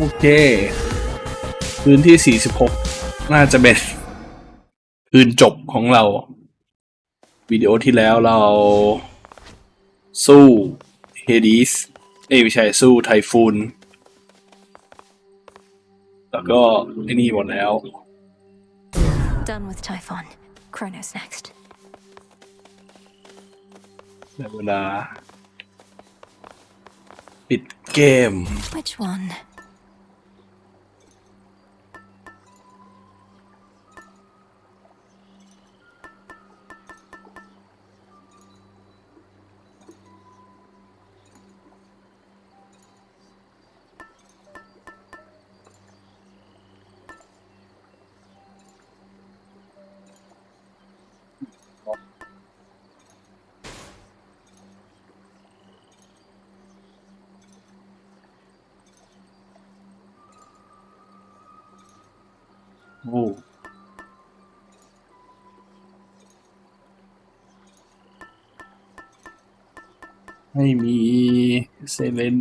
โอเคคืนที่46น่าจะเป็นคืนจบของเราวิดีโอที่แล้วเราสู้เฮดิสไม่ใช่สู้ไทฟูนแล้วก็ไอ้นี่หมดแล้ว Done with Typhon. Chronos next. ในเวลาปิดเกม Which one?โอ้ไม่มีเซเลน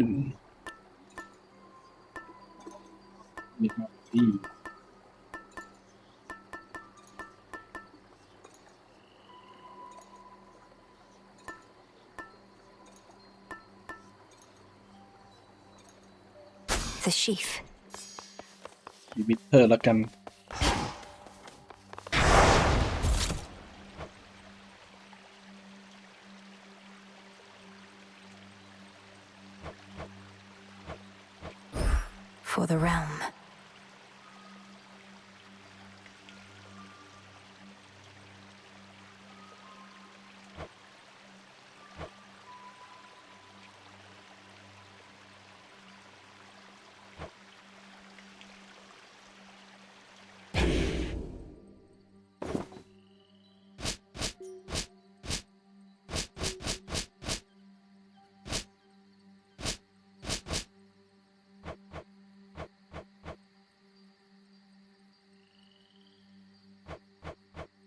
มีมาที่ The sheaf. ดีมิเตอร์แล้วกัน For the realm.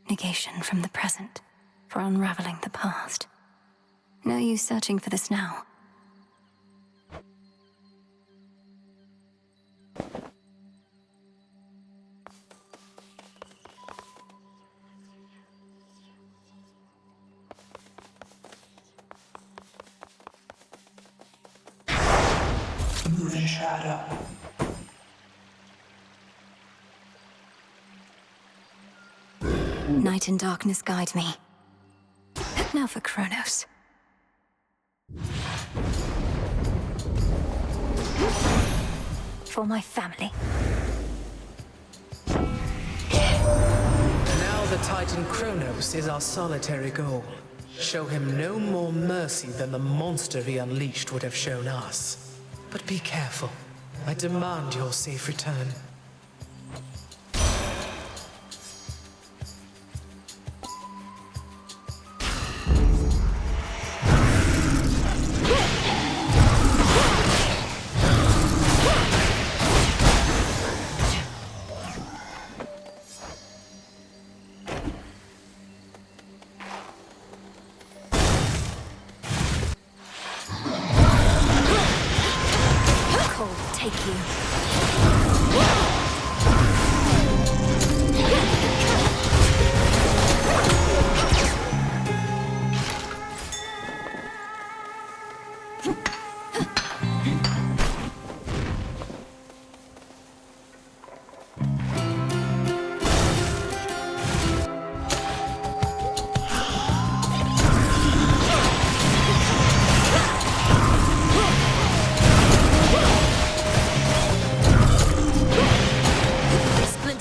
Negation from the present for unraveling the past. No use searching for this now. Moving shadow. Night and darkness guide me. Now for Chronos. For my family. Now the Titan Chronos is our solitary goal. Show him no more mercy than the monster he unleashed would have shown us. But be careful. I demand your safe return. Take you.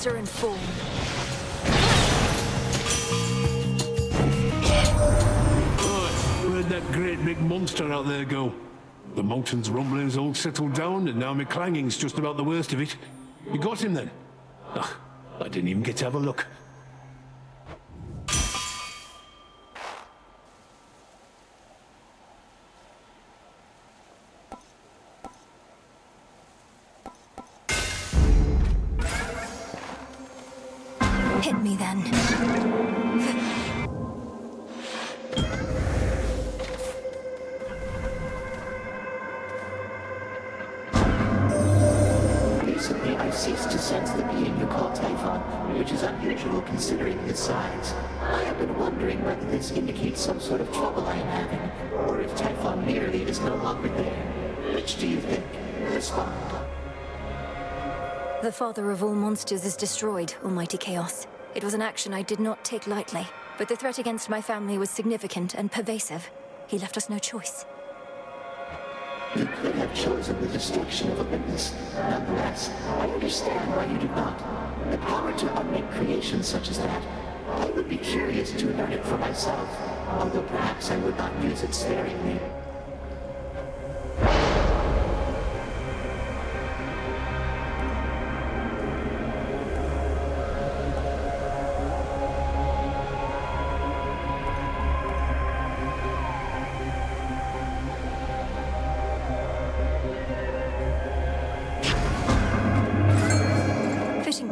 And fall. Where'd that great big monster out there go? The mountain's rumbling's all settled down, and now my clanging's just about the worst of it. You got him then? Ugh, I didn't even get to have a look. Hit me then. Recently, I ceased to sense the being you call Typhon, which is unusual considering his size. I have been wondering whether this indicates some sort of trouble I am having, or if Typhon merely is no longer there. Which do you think? Respond. The father of all monsters is destroyed, Almighty Chaos. It was an action I did not take lightly, but the threat against my family was significant and pervasive. He left us no choice. You could have chosen the destruction of Olympus. Nonetheless, I understand why you did not. The power to unmake creations such as that, I would be curious to learn it for myself, although perhaps I would not use it sparingly.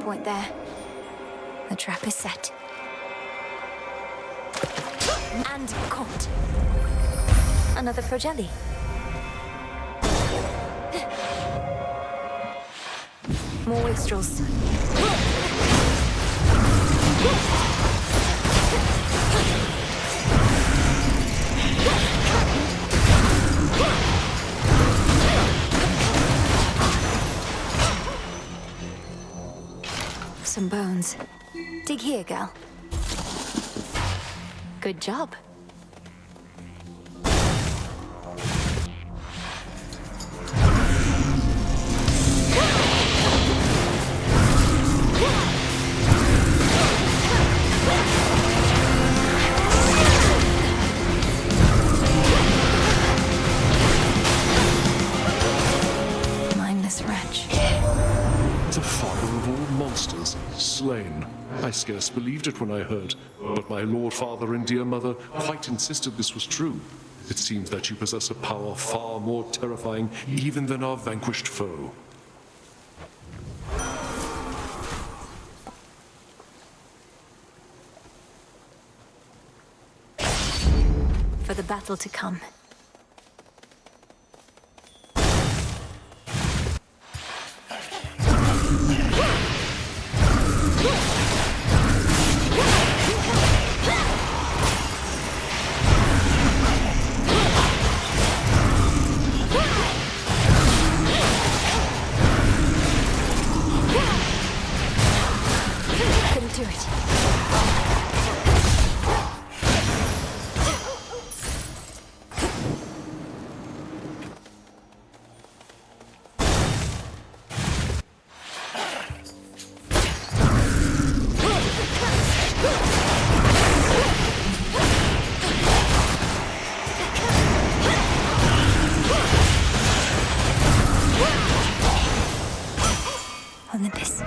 Point there. The trap is set. And caught. Another Frogelli. More wastrels. Some bones. Dig here, girl. Good job. Mindless wretch. The father of all monsters, slain. I scarce believed it when I heard, but my lord father and dear mother quite insisted this was true. It seems that you possess a power far more terrifying even than our vanquished foe. For the battle to come. Couldn't do it. Olympus.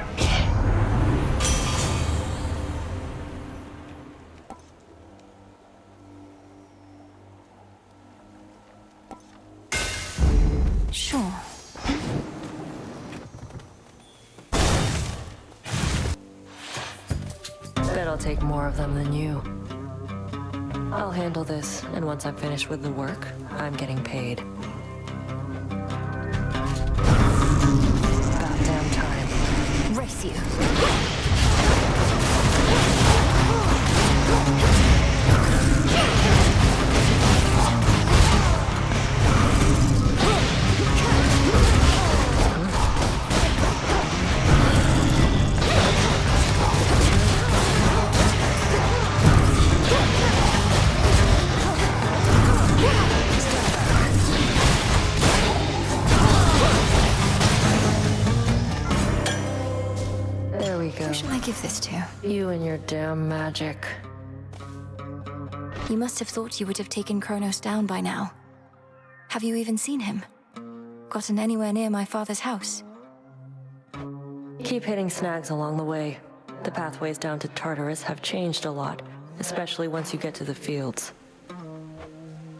Sure. Bet I'll take more of them than you. I'll handle this, and once I'm finished with the work, I'm getting paid. About damn time. Race you. There we go. Who shall I give this to? You and your damn magic. You must have thought you would have taken Chronos down by now. Have you even seen him? Gotten anywhere near my father's house? Keep hitting snags along the way. The pathways down to Tartarus have changed a lot, especially once you get to the fields.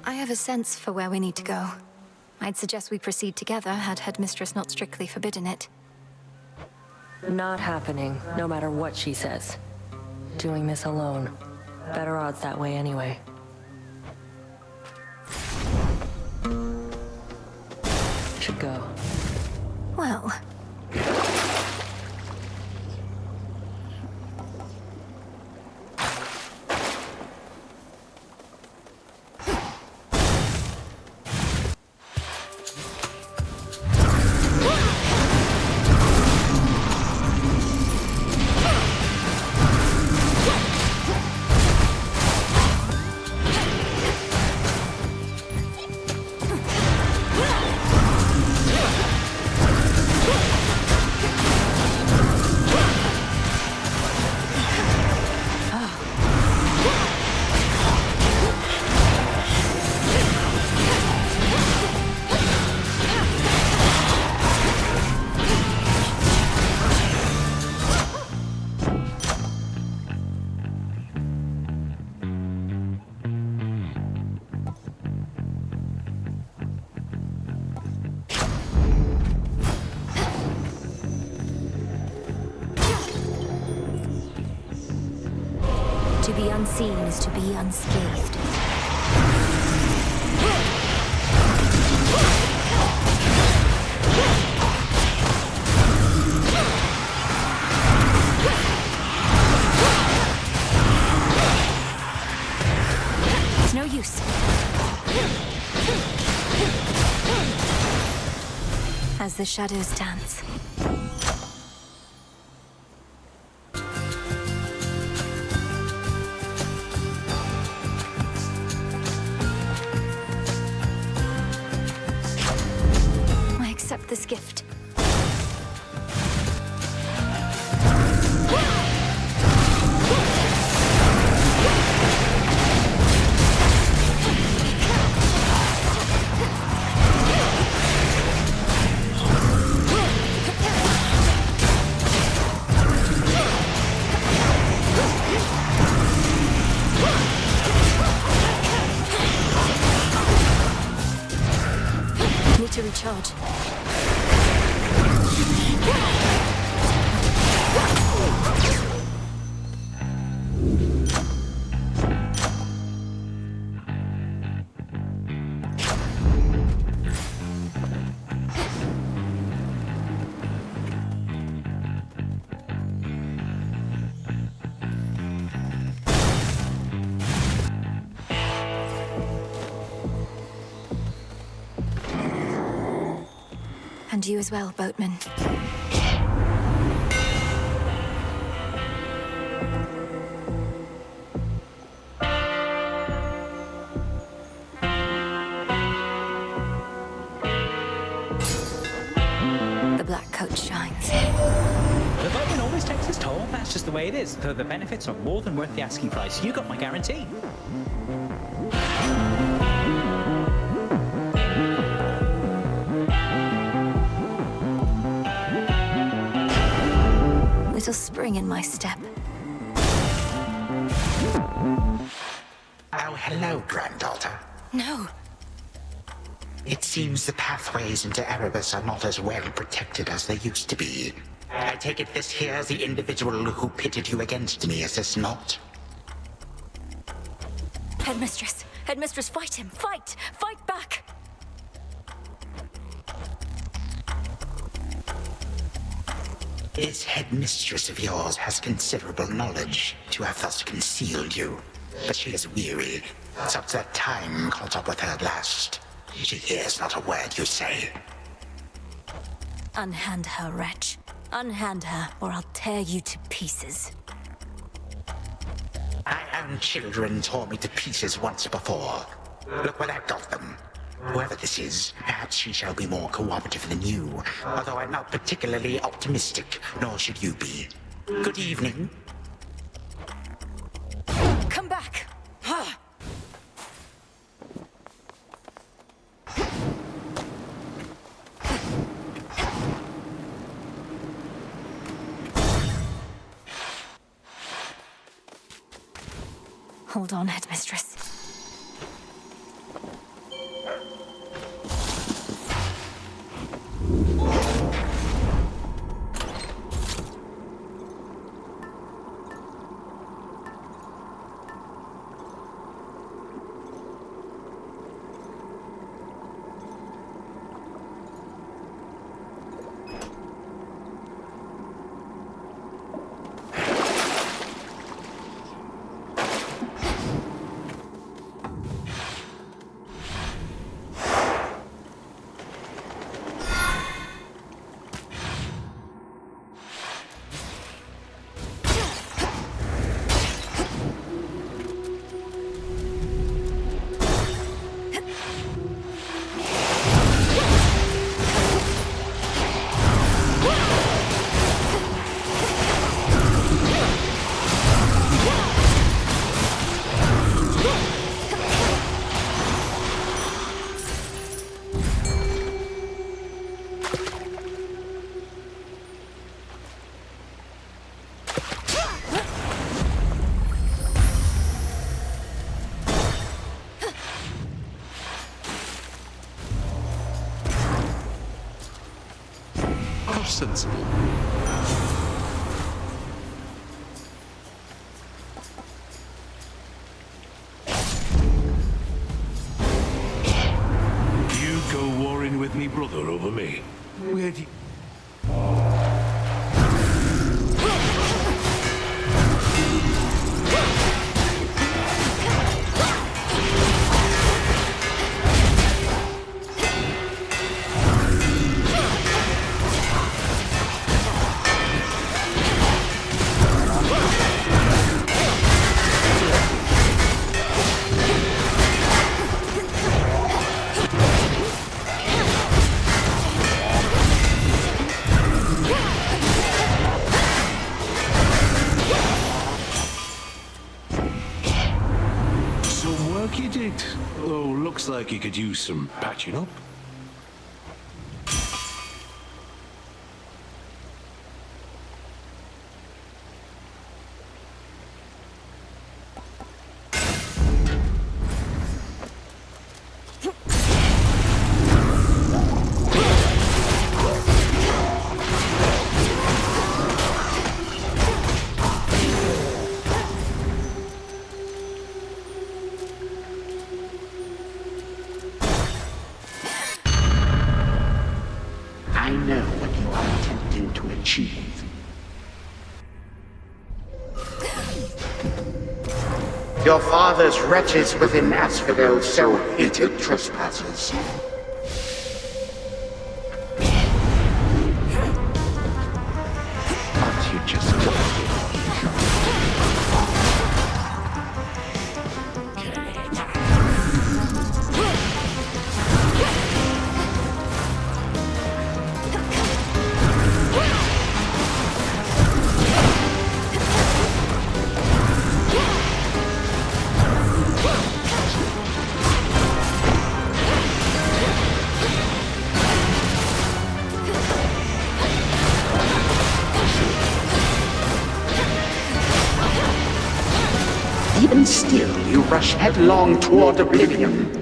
I have a sense for where we need to go. I'd suggest we proceed together had Headmistress not strictly forbidden it. Not happening, no matter what she says. Doing this alone. Better odds that way anyway. Should go. Well, be unseen is to be unscathed. It's no use. As the shadows dance. I accept this gift. To recharge. And you as well, boatman. The black coat shines. The boatman always takes his toll. That's just the way it is. Though the benefits are more than worth the asking price. You got my guarantee. Little spring in my step. Oh, hello, granddaughter. No. It seems the pathways into Erebus are not as well protected as they used to be. I take it this here's the individual who pitted you against me, is this not? Headmistress! Headmistress, fight him! Fight! Fight back! This headmistress of yours has considerable knowledge to have thus concealed you. But she is weary. Such that time caught up with her at last. She hears not a word you say. Unhand her, wretch. Unhand her, or I'll tear you to pieces. My own children tore me to pieces once before. Look where that got them. Whoever this is, perhaps she shall be more cooperative than you, although I'm not particularly optimistic, nor should you be. Good evening. Come back! Hold on, Headmistress. Sensible. right, though looks like he could use some patching up. I know what you are attempting to achieve. Your father's wretches within Asphodel so hated trespassers. But you just don't. Even still, you rush headlong toward oblivion.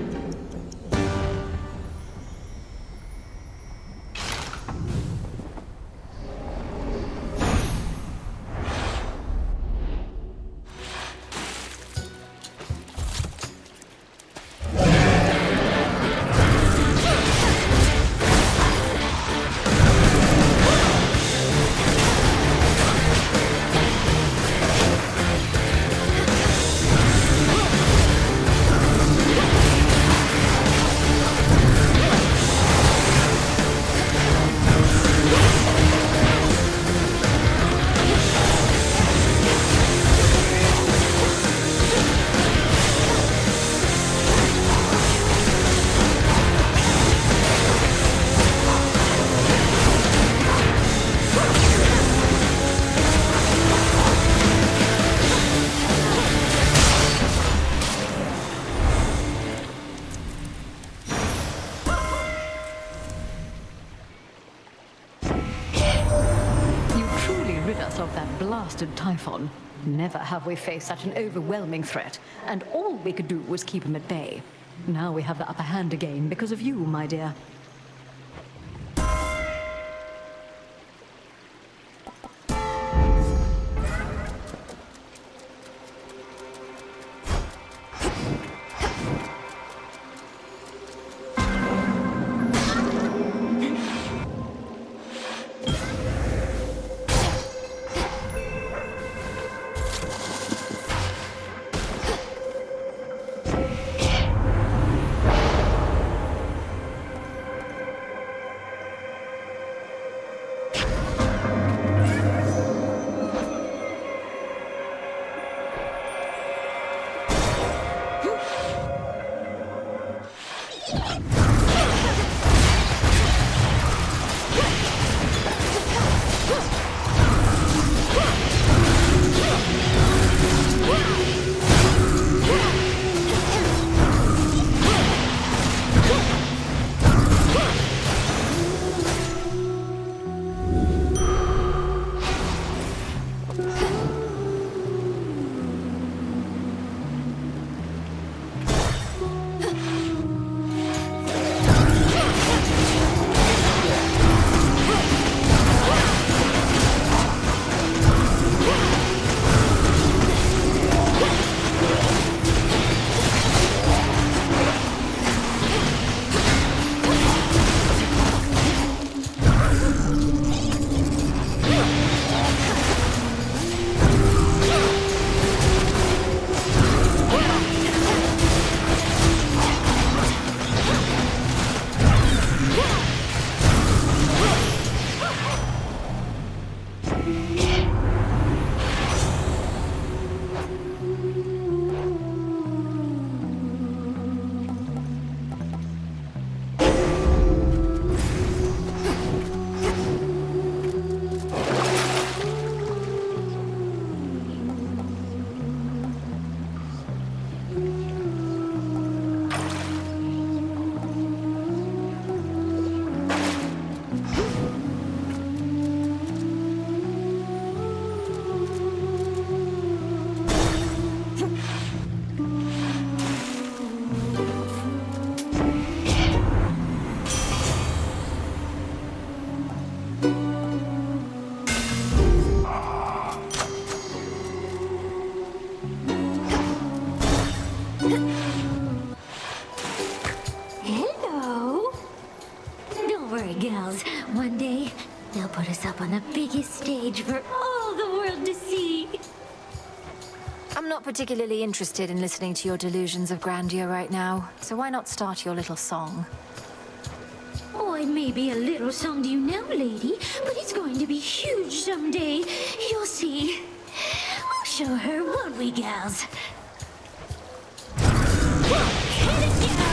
Of that blasted typhon. Never have we faced such an overwhelming threat, and all we could do was keep him at bay. Now we have the upper hand again because of you, my dear. put us up on the biggest stage for all the world to see. I'm not particularly interested in listening to your delusions of grandeur right now, so why not start your little song? Oh, it may be a little song to you now, lady, but it's going to be huge someday. You'll see. We'll show her, won't we, gals? Hit it, gals!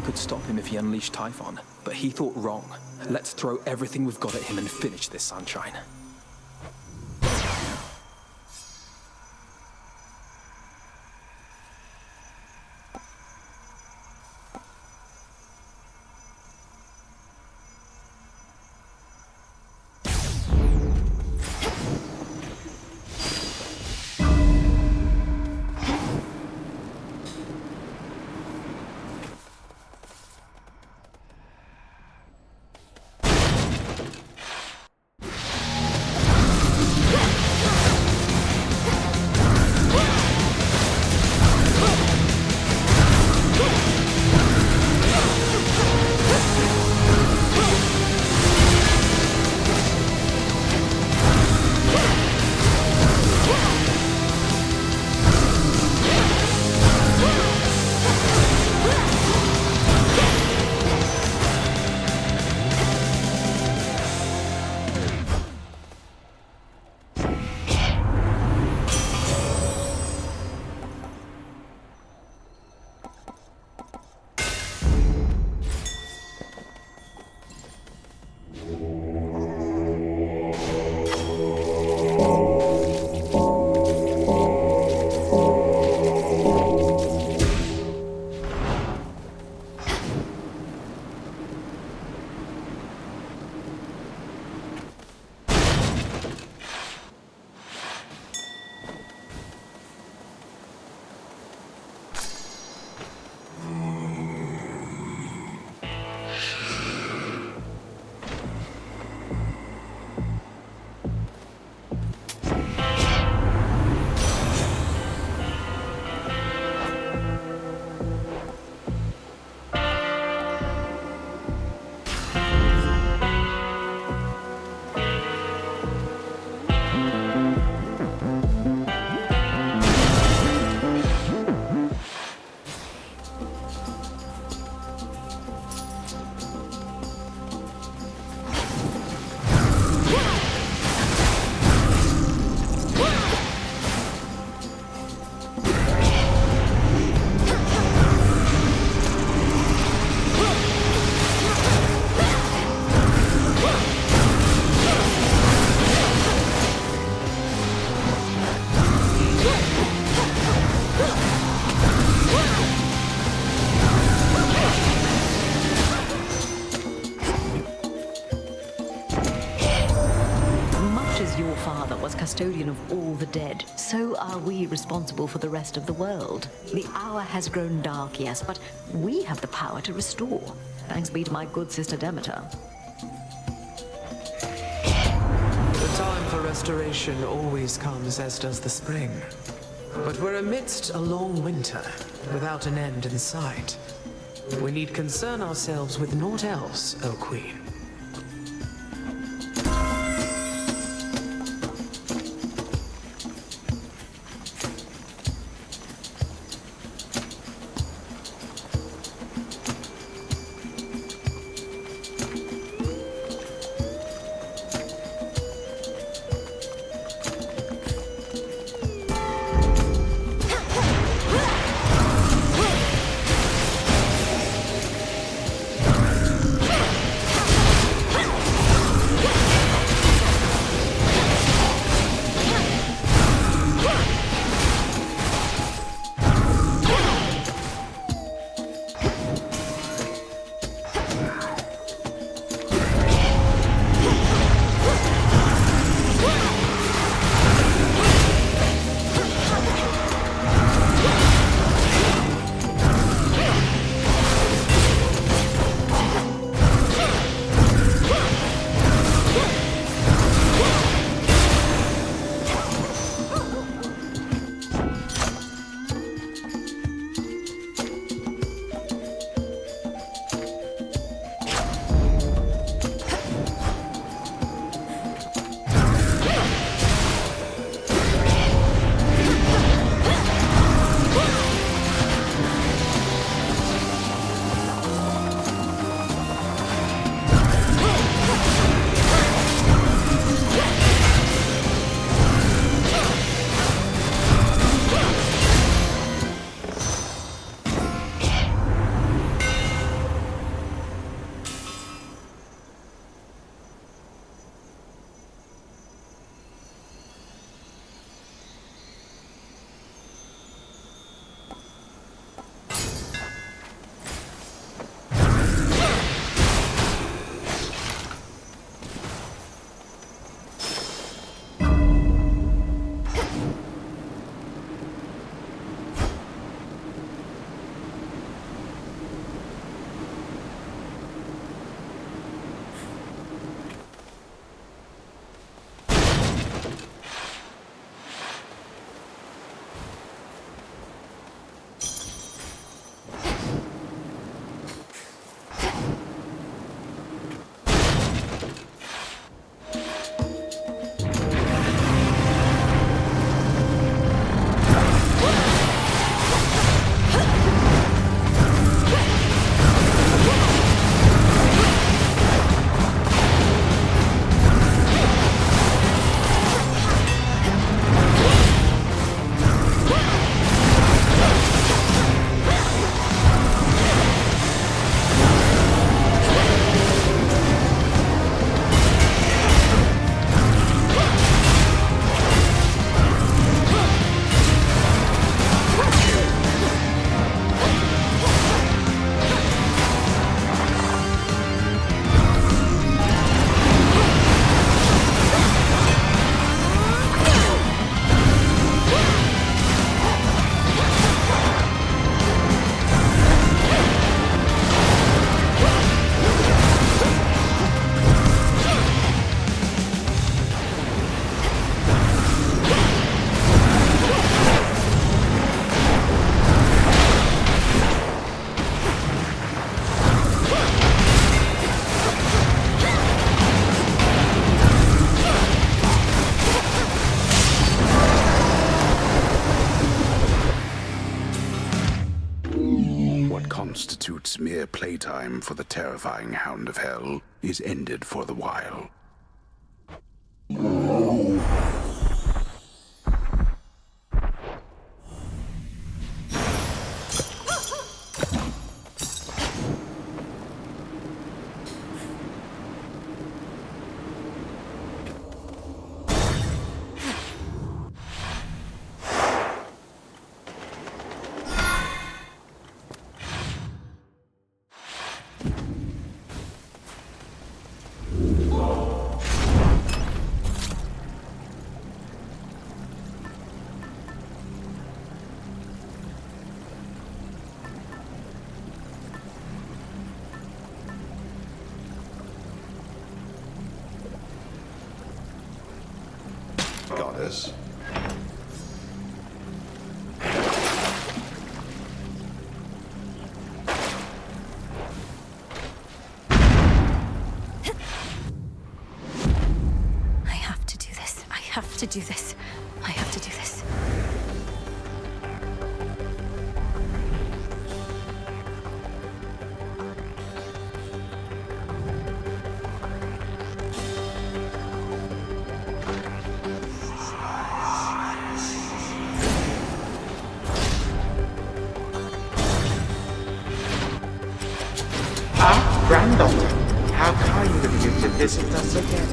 could stop him if he unleashed Typhon, but he thought wrong. Let's throw everything we've got at him and finish this, sunshine. was custodian of all the dead, so are we responsible for the rest of the world. The hour has grown dark, yes, but we have the power to restore. Thanks be to my good sister Demeter. The time for restoration always comes, as does the spring. But we're amidst a long winter, without an end in sight. We need concern ourselves with naught else, O Queen. constitutes mere playtime for the terrifying Hound of Hell is ended for the while. goddess. I have to do this. I have to do this. I have to do this. Granddaughter, how kind of you to visit us again.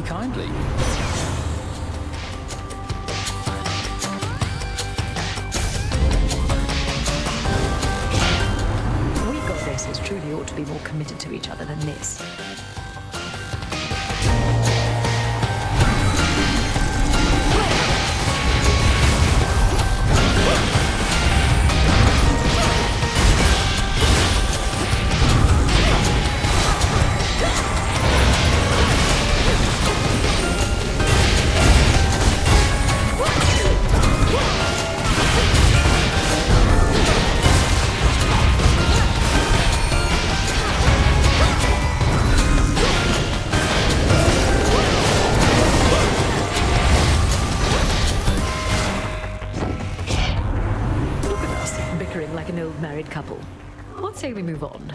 Kindly. We goddesses truly ought to be more committed to each other than this. Like an old married couple. What say we move on?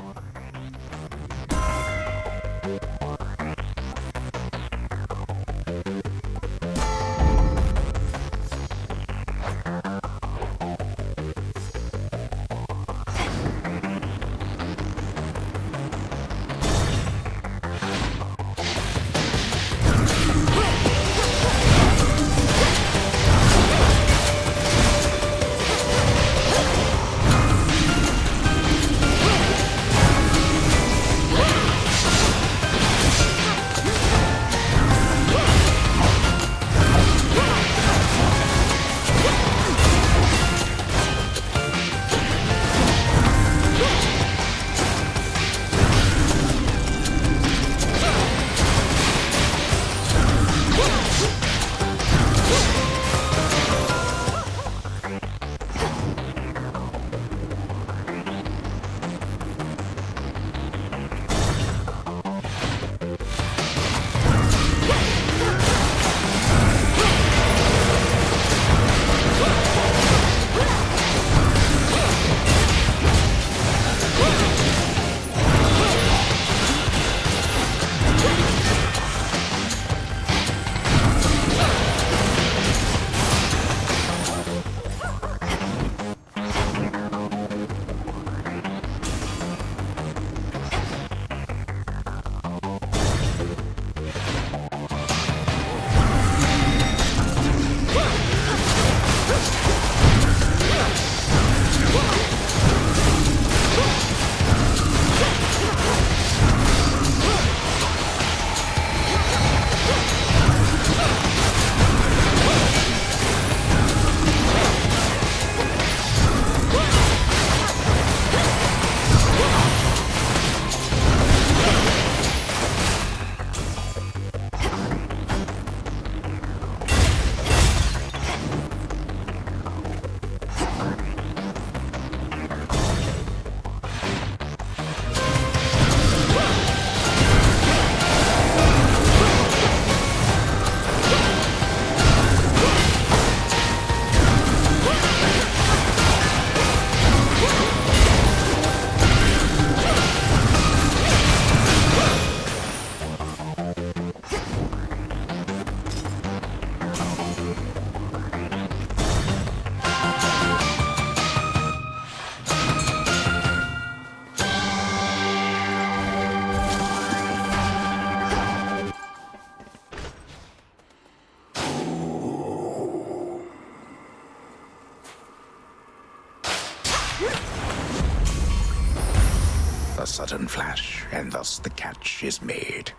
a sudden flash, and thus the catch is made.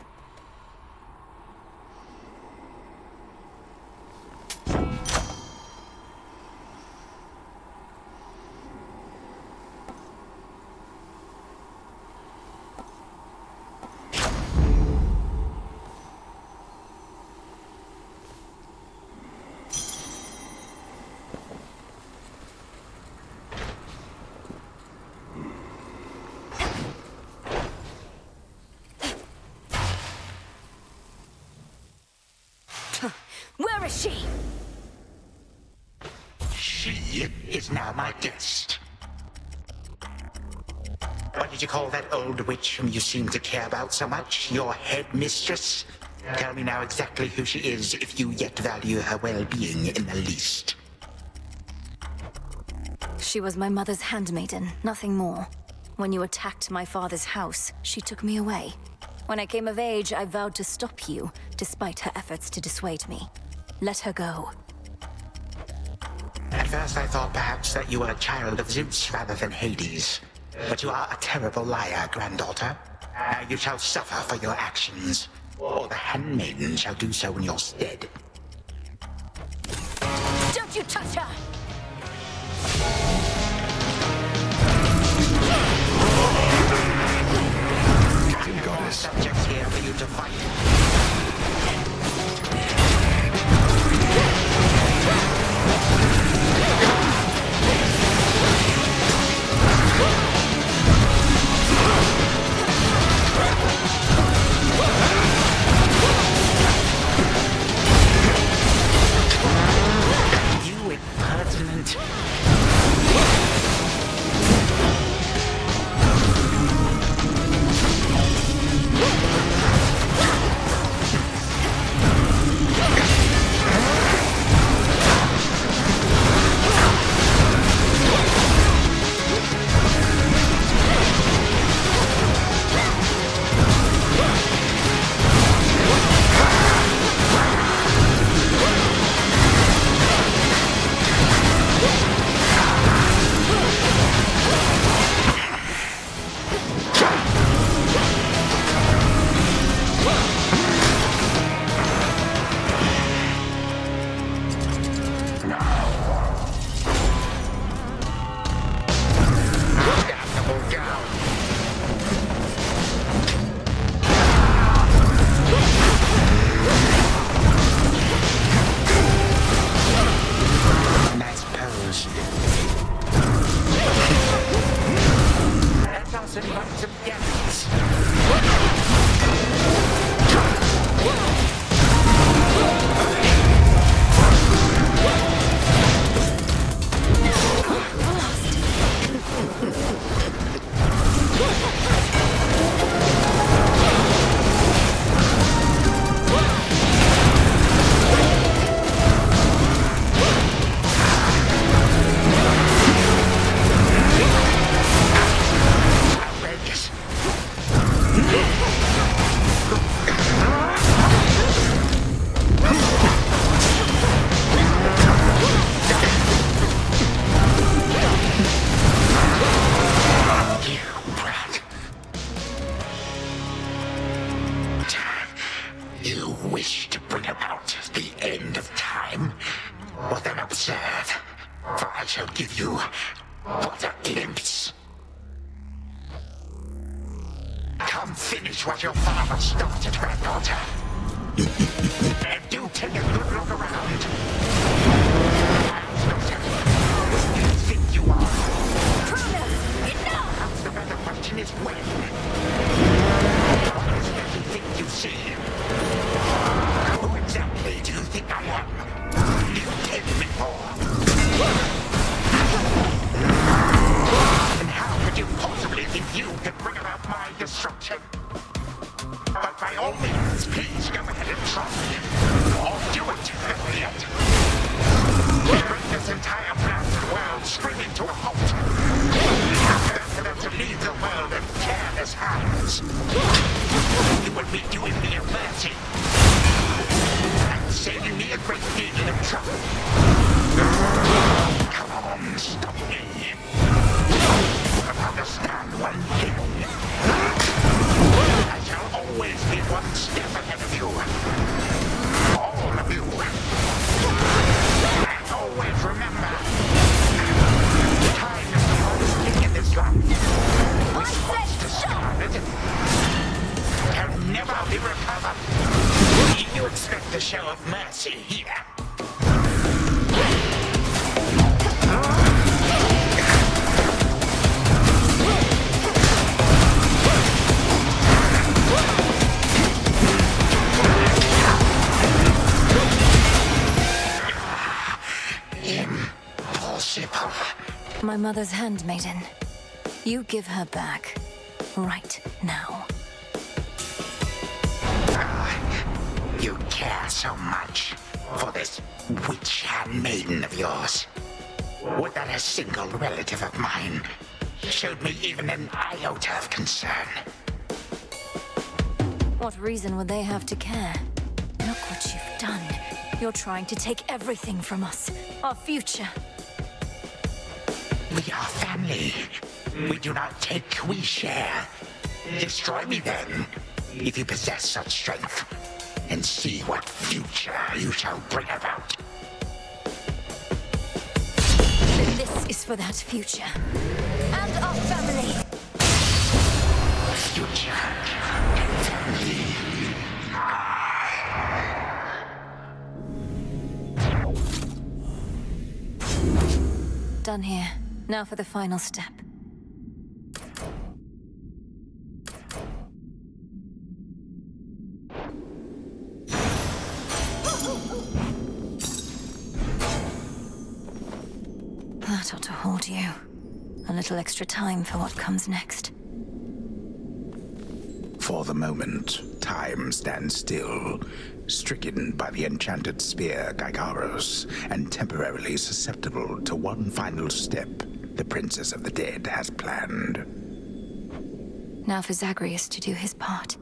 Where is she? She is now my guest. What did you call that old witch whom you seem to care about so much? Your headmistress? Tell me now exactly who she is, if you yet value her well-being in the least. She was my mother's handmaiden, nothing more. When you attacked my father's house, she took me away. When I came of age, I vowed to stop you, despite her efforts to dissuade me. Let her go. At first I thought perhaps that you were a child of Zeus rather than Hades. But you are a terrible liar, granddaughter. Now you shall suffer for your actions, or the handmaiden shall do so in your stead. Don't you touch her! Goddess. Subjects here for you to fight. You impertinent. always be one step ahead of you. All of you. And always remember, time is the hardest thing in this life. Which wants to start it can never be recovered. You expect a show of mercy here. Impossible. My mother's handmaiden. You give her back. Right now. You care so much for this witch handmaiden of yours. Would that a single relative of mine showed me even an iota of concern? What reason would they have to care? Look what you've done. You're trying to take everything from us. Our future. We are family. We do not take, we share. Destroy me then, if you possess such strength, and see what future you shall bring about. Then this is for that future. And our family. Future. Family. Done here. Now for the final step. That ought to hold you. A little extra time for what comes next. For the moment, time stands still, stricken by the enchanted spear Gygaros, and temporarily susceptible to one final step the Princess of the Dead has planned. Now for Zagreus to do his part.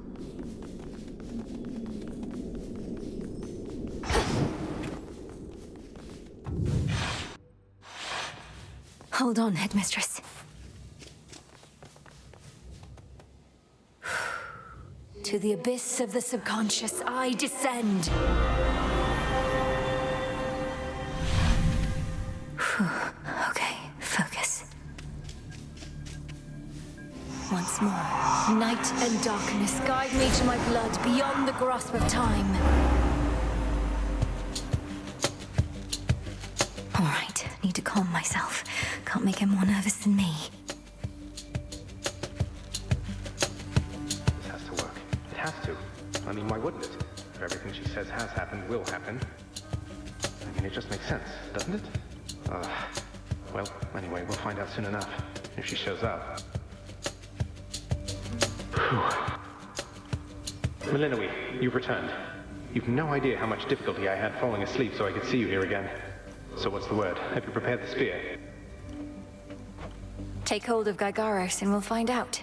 Hold on, Headmistress. To the abyss of the subconscious, I descend. Okay, focus. Once more, night and darkness guide me to my blood beyond the grasp of time. All right, need to calm myself. Can't make him more nervous than me. Has to. I mean, why wouldn't it? If everything she says has happened will happen. I mean, it just makes sense, doesn't it? Well, anyway, we'll find out soon enough, if she shows up. Whew. Melinoe, you've returned. You've no idea how much difficulty I had falling asleep so I could see you here again. So what's the word? Have you prepared the spear? Take hold of Gygaros and we'll find out.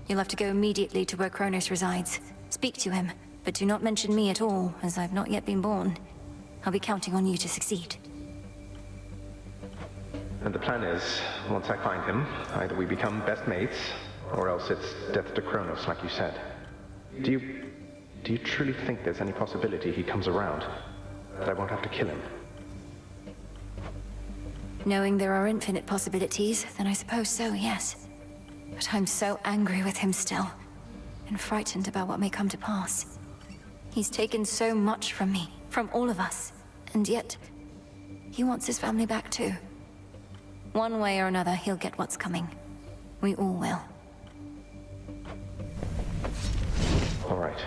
You'll have to go immediately to where Chronos resides. Speak to him, but do not mention me at all, as I've not yet been born. I'll be counting on you to succeed. And the plan is, once I find him, either we become best mates, or else it's death to Chronos, like you said. Do you truly think there's any possibility he comes around? That I won't have to kill him? Knowing there are infinite possibilities, then I suppose so, yes. But I'm so angry with him still, and frightened about what may come to pass. He's taken so much from me, from all of us, and yet he wants his family back too. One way or another, he'll get what's coming. We all will. All right.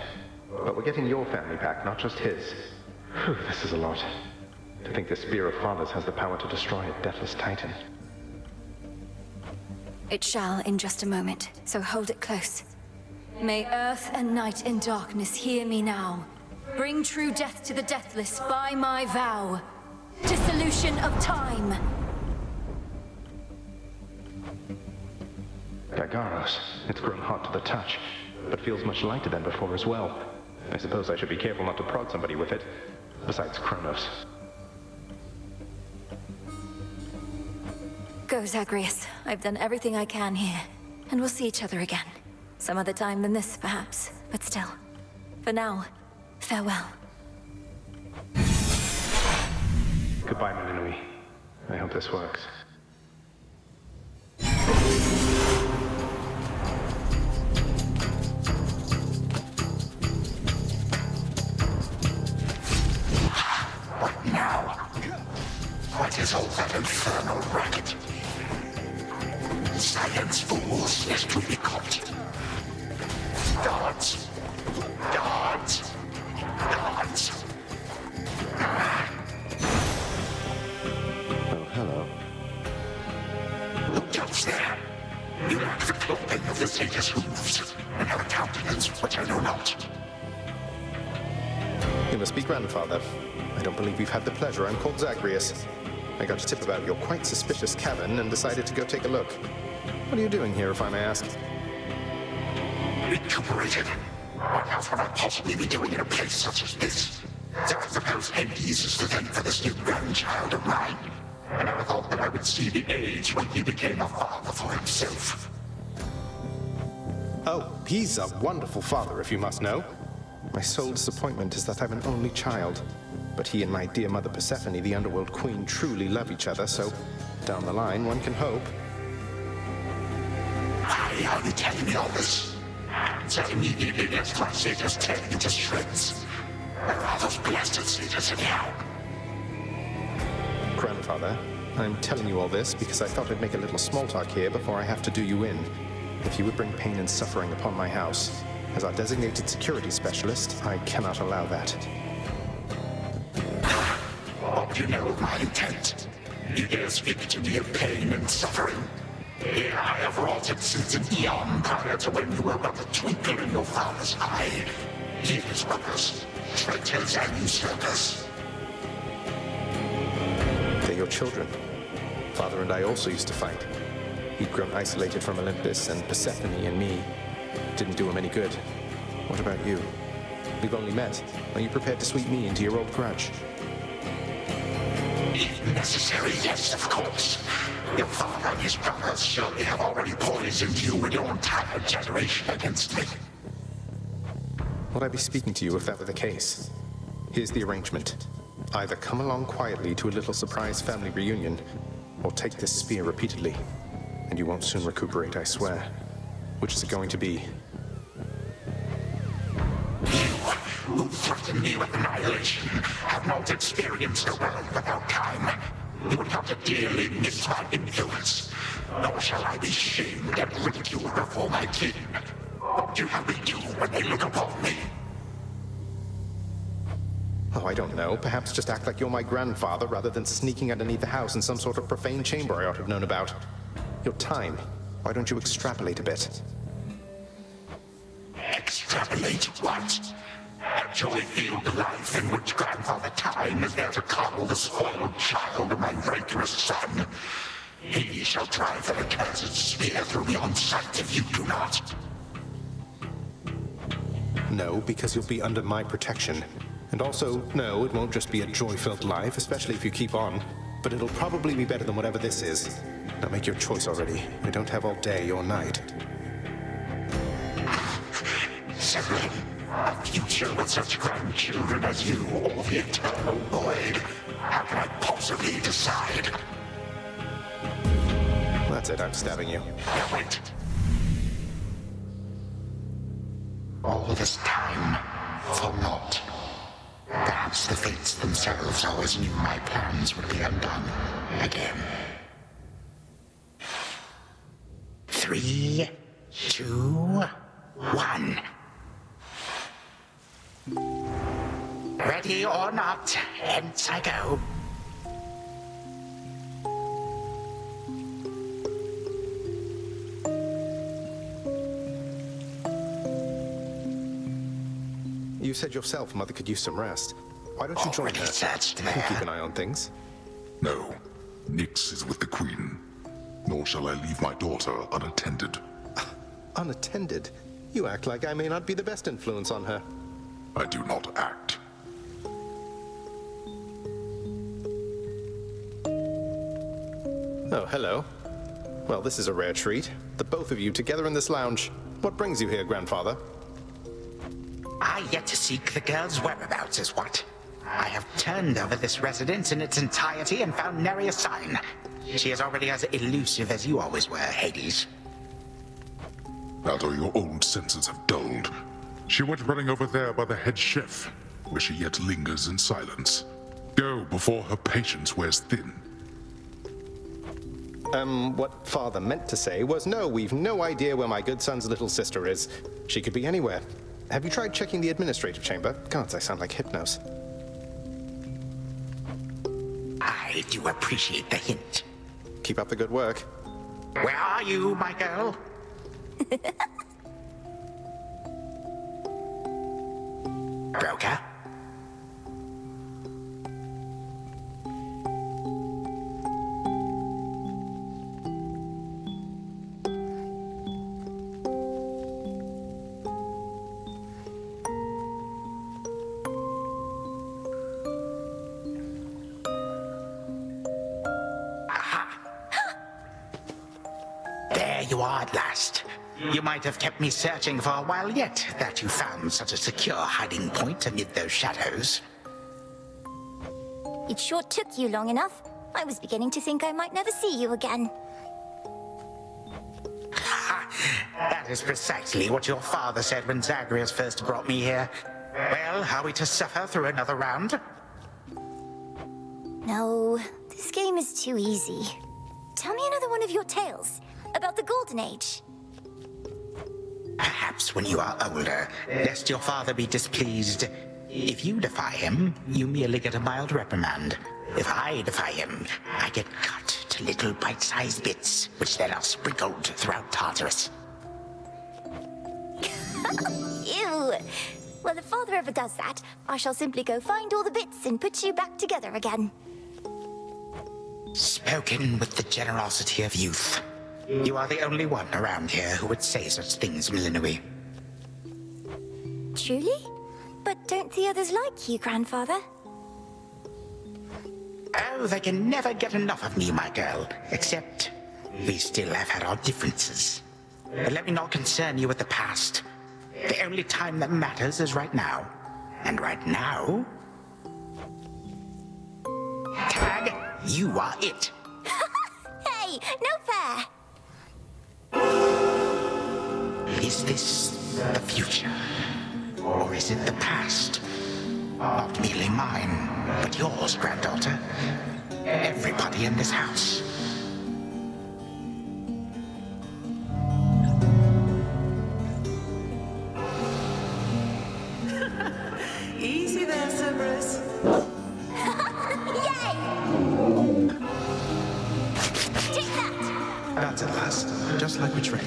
But we're getting your family back, not just his. Whew, this is a lot. To think this spear of Father's has the power to destroy a deathless titan. It shall in just a moment, so hold it close. May earth and night and darkness hear me now. Bring true death to the deathless by my vow. Dissolution of time. Gygaros, it's grown hot to the touch, but feels much lighter than before as well. I suppose I should be careful not to prod somebody with it, besides Chronos. Go, Zagreus. I've done everything I can here, and we'll see each other again. Some other time than this, perhaps. But still, for now, farewell. Goodbye, Melinoe. I hope this works. What now? What is all that infernal racket? Silence, fools, lest we be caught. Guards! Guards! Guards! Oh, hello. Look else there. You lack the clothing of the satyrs' hooves, and have a countenance which I know not. You must be grandfather. I don't believe we've had the pleasure. I'm called Zagreus. I got a tip about your quite suspicious cabin and decided to go take a look. What are you doing here, if I may ask? Recuperated. What else would I possibly be doing in a place such as this? So I suppose Hades is to thank for this new grandchild of mine. I never thought that I would see the age when he became a father for himself. Oh, he's a wonderful father, if you must know. My sole disappointment is that I'm an only child. But he and my dear mother Persephone, the underworld queen, truly love each other, so down the line, one can hope. Why are you telling me all this? So immediately left my satyrs tearing into shreds. Where are those blasted satyrs anyhow? Grandfather, I'm telling you all this because I thought I'd make a little small talk here before I have to do you in. If you would bring pain and suffering upon my house, as our designated security specialist, I cannot allow that. What do you know of my intent? You dare speak to me of pain and suffering? Here I have wrought it since an eon prior to when you were but a twinkle in your father's eye. His brothers, traitors and usurpers. They're your children. Father and I also used to fight. He'd grown isolated from Olympus, and Persephone and me didn't do him any good. What about you? We've only met. Are you prepared to sweep me into your old grudge? If necessary, yes, of course. Your father and his brothers surely have already poisoned you and your entire generation against me. Would I be speaking to you if that were the case? Here's the arrangement. Either come along quietly to a little surprise family reunion, or take this spear repeatedly, and you won't soon recuperate, I swear. Which is it going to be? You, who threaten me with annihilation, have not experienced a world without time. You would have to dearly miss my influence. Nor shall I be shamed and ridiculed before my kin. What do you have me do when they look upon me? Oh, I don't know. Perhaps just act like you're my grandfather rather than sneaking underneath the house in some sort of profane chamber I ought to have known about. Your time. Why don't you extrapolate a bit? Extrapolate what? Actually feel the life in which Grandfather Time is there to coddle the spoiled child of my rancorous son. He shall drive the accursed spear through me on sight if you do not. No, because you'll be under my protection. And also, no, it won't just be a joy-filled life, especially if you keep on. But it'll probably be better than whatever this is. Now make your choice already. We don't have all day or night. Sibling, a future with such grandchildren as you, or the eternal void. How can I possibly decide? That's it, I'm stabbing you. Now wait. All this time, for naught. Perhaps the fates themselves always knew my plans would be undone again. 3, 2, 1. Ready or not, hence I go. You said yourself Mother could use some rest. Why don't you join her? Keep an eye on things. No. Nyx is with the Queen. Nor shall I leave my daughter unattended. Unattended? You act like I may not be the best influence on her. I do not act. Oh, hello. Well, this is a rare treat. The both of you together in this lounge. What brings you here, Grandfather? yet to seek the girl's whereabouts is what? I have turned over this residence in its entirety and found nary a sign. She is already as elusive as you always were, Hades. Although your old senses have dulled, she went running over there by the head chef, where she yet lingers in silence. Go before her patience wears thin. What Father meant to say was, no, we've no idea where my good son's little sister is. She could be anywhere. Have you tried checking the administrative chamber? Gods, I sound like Hypnos. I do appreciate the hint. Keep up the good work. Where are you, my girl? Broker? You are at last. You might have kept me searching for a while yet, that you found such a secure hiding point amid those shadows. It sure took you long enough. I was beginning to think I might never see you again. That is precisely what your father said when Zagreus first brought me here. Well, are we to suffer through another round? No, this game is too easy. Tell me another one of your tales. About the Golden Age. Perhaps when you are older, lest your father be displeased. If you defy him, you merely get a mild reprimand. If I defy him, I get cut to little bite-sized bits, which then are sprinkled throughout Tartarus. Ew! Well, if father ever does that, I shall simply go find all the bits and put you back together again. Spoken with the generosity of youth. You are the only one around here who would say such things, Melinoe. Truly? But don't the others like you, grandfather? Oh, they can never get enough of me, my girl. Except, we still have had our differences. But let me not concern you with the past. The only time that matters is right now. And right now... Tag, you are it. Hey, no fair! Is this the future? Or is it the past? Not merely mine, but yours, granddaughter. Everybody in this house. Easy there, Cerberus. Yay! Take that! That's at last, just like we trained.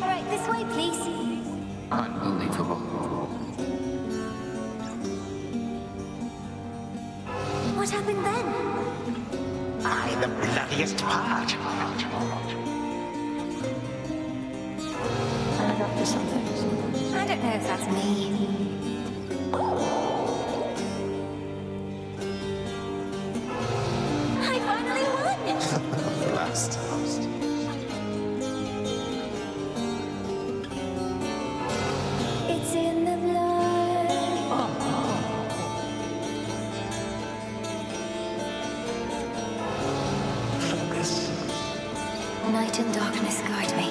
Alright, this way, please. Unbelievable. What happened then? I, the bloodiest part. I'm up for something. I don't know if that's me. I finally won! Last. It's in the blood. Focus. Night and darkness guide me.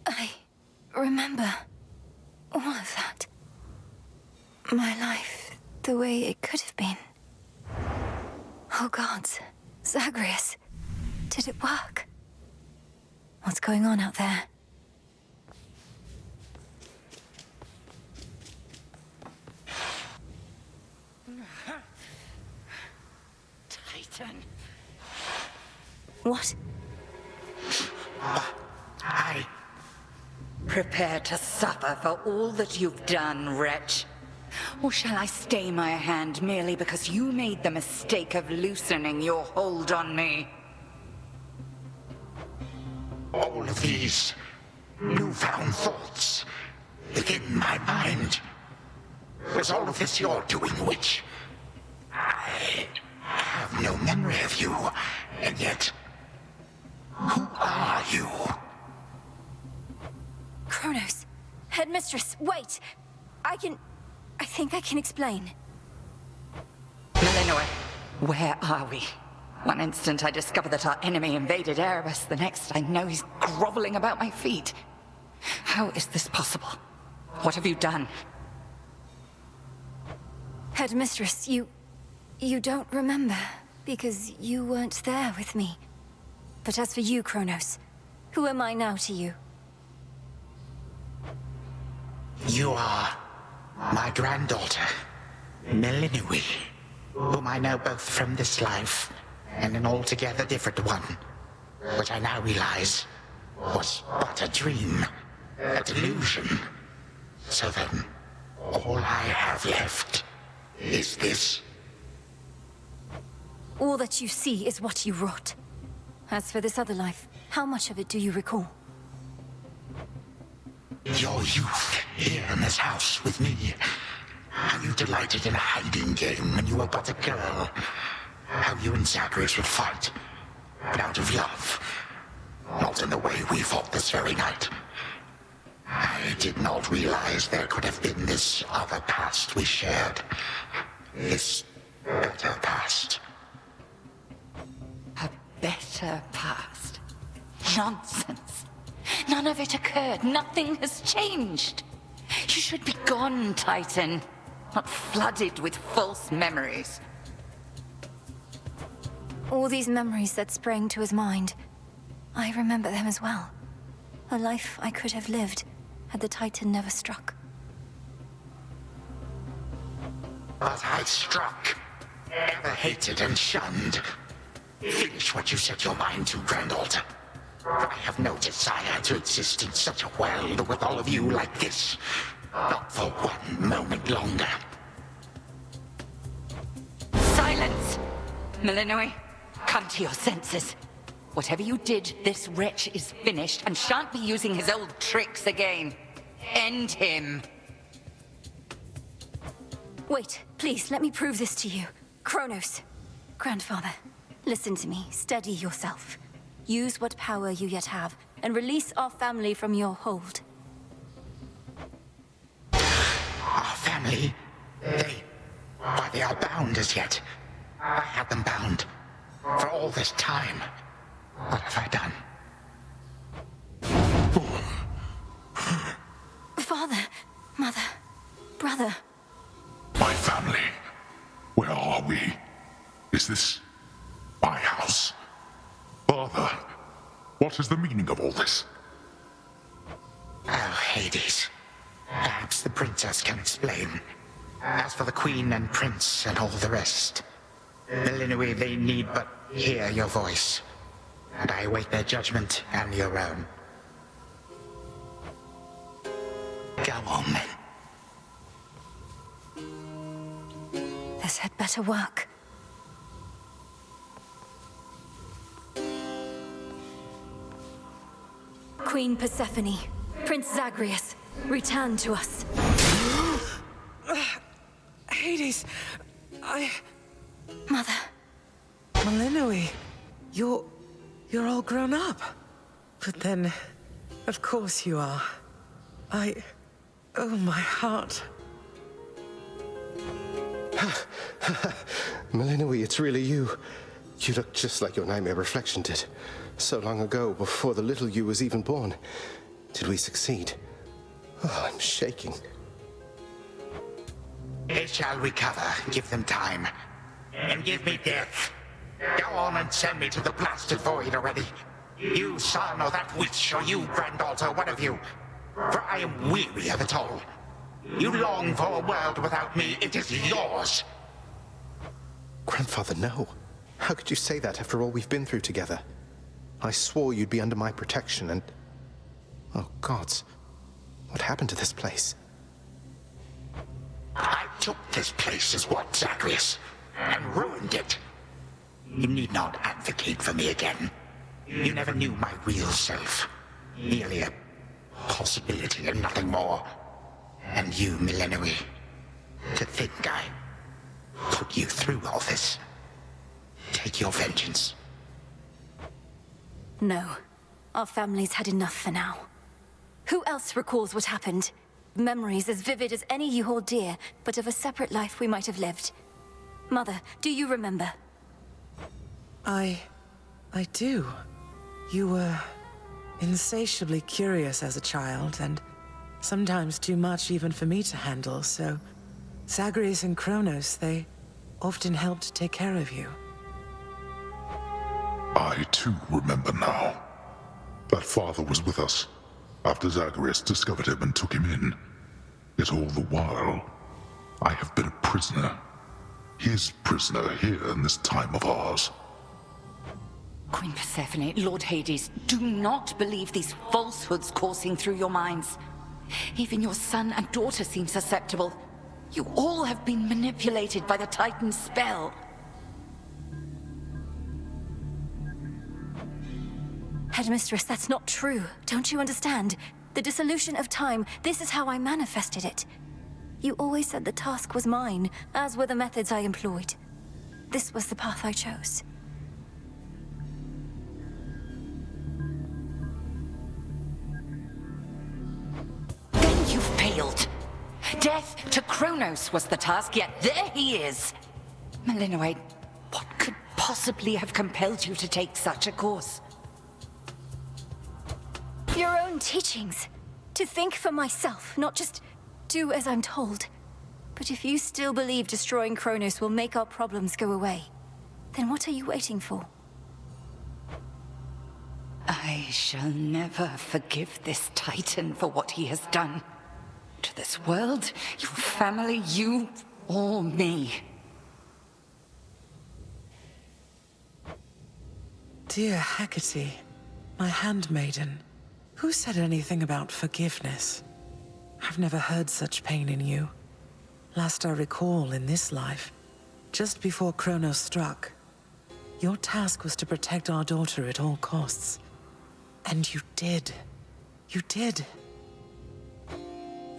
I remember all of that. My life, the way it could have been. Oh gods, Zagreus, did it work? What's going on out there? Titan. What? Prepare to suffer for all that you've done, wretch. Or shall I stay my hand merely because you made the mistake of loosening your hold on me? All of these newfound thoughts within my mind. Was all of this your doing, witch? I have no memory of you, and yet... Who are you? Chronos. Headmistress, wait! I think I can explain. Melinoe, where are we? One instant I discover that our enemy invaded Hermes, the next I know he's groveling about my feet. How is this possible? What have you done? Headmistress, you don't remember, because you weren't there with me. But as for you, Chronos, who am I now to you? You are my granddaughter, Melinoe, whom I know both from this life and an altogether different one, which I now realize was but a dream, a delusion. So then, all I have left is this. All that you see is what you wrought. As for this other life, how much of it do you recall? Your youth here in this house with me. How you delighted in a hiding game when you were but a girl. How you and Zagreus would fight, but out of love. Not in the way we fought this very night. I did not realize there could have been this other past we shared. This better past. A better past? Nonsense. None of it occurred. Nothing has changed. You should be gone, Titan. Not flooded with false memories. All these memories that sprang to his mind, I remember them as well. A life I could have lived had the Titan never struck. But I struck. Ever hated and shunned. Finish what you set your mind to, granddaughter. I have no desire to exist in such a world with all of you like this. Not for one moment longer. Silence! Melinoe, come to your senses. Whatever you did, this wretch is finished and shan't be using his old tricks again. End him. Wait, please, let me prove this to you. Chronos. Grandfather, listen to me. Steady yourself. Use what power you yet have, and release our family from your hold. Our family? Why, they are bound as yet. I had them bound. For all this time. What have I done? Father, mother, brother. My family. Where are we? Is this my house? Father, what is the meaning of all this? Oh, Hades. Perhaps the princess can explain. As for the queen and prince and all the rest, Melinoe, they need but hear your voice. And I await their judgment and your own. Go on, then. This had better work. Queen Persephone, Prince Zagreus, return to us. Hades, Mother. Melinoe, you're all grown up. But then, of course you are. Oh, my heart. Melinoe, it's really you. You look just like your nightmare reflection did. So long ago, before the little you was even born. Did we succeed? Oh, I'm shaking. They shall recover. Give them time. And give me death. Go on and send me to the blasted void already. You son or that witch, or you granddaughter, one of you. For I am weary of it all. You long for a world without me. It is yours. Grandfather, no. How could you say that after all we've been through together? I swore you'd be under my protection and... Oh, gods. What happened to this place? I took this place as what, Zagreus? And ruined it. You need not advocate for me again. You never knew my real self. Merely a possibility and nothing more. And you, Melinoe. To think I put you through all this. Take your vengeance. No. Our family's had enough for now. Who else recalls what happened? Memories as vivid as any you hold dear, but of a separate life we might have lived. Mother, do you remember? I do. You were insatiably curious as a child, and sometimes too much even for me to handle, so Zagreus and Chronos, they often helped take care of you. I too remember now. That father was with us after Zagreus discovered him and took him in. Yet all the while, I have been a prisoner. His prisoner here in this time of ours. Queen Persephone, Lord Hades, do not believe these falsehoods coursing through your minds. Even your son and daughter seem susceptible. You all have been manipulated by the Titan's spell. Headmistress, that's not true. Don't you understand? The dissolution of time, this is how I manifested it. You always said the task was mine, as were the methods I employed. This was the path I chose. Then you failed. Death to Chronos was the task, yet there he is. Melinoe, what could possibly have compelled you to take such a course? Your own teachings. To think for myself, not just do as I'm told. But if you still believe destroying Chronos will make our problems go away, then what are you waiting for? I shall never forgive this Titan for what he has done. To this world, your family, you, or me. Dear Hecate, my handmaiden, who said anything about forgiveness? I've never heard such pain in you. Last I recall in this life, just before Chronos struck, your task was to protect our daughter at all costs. And you did. You did.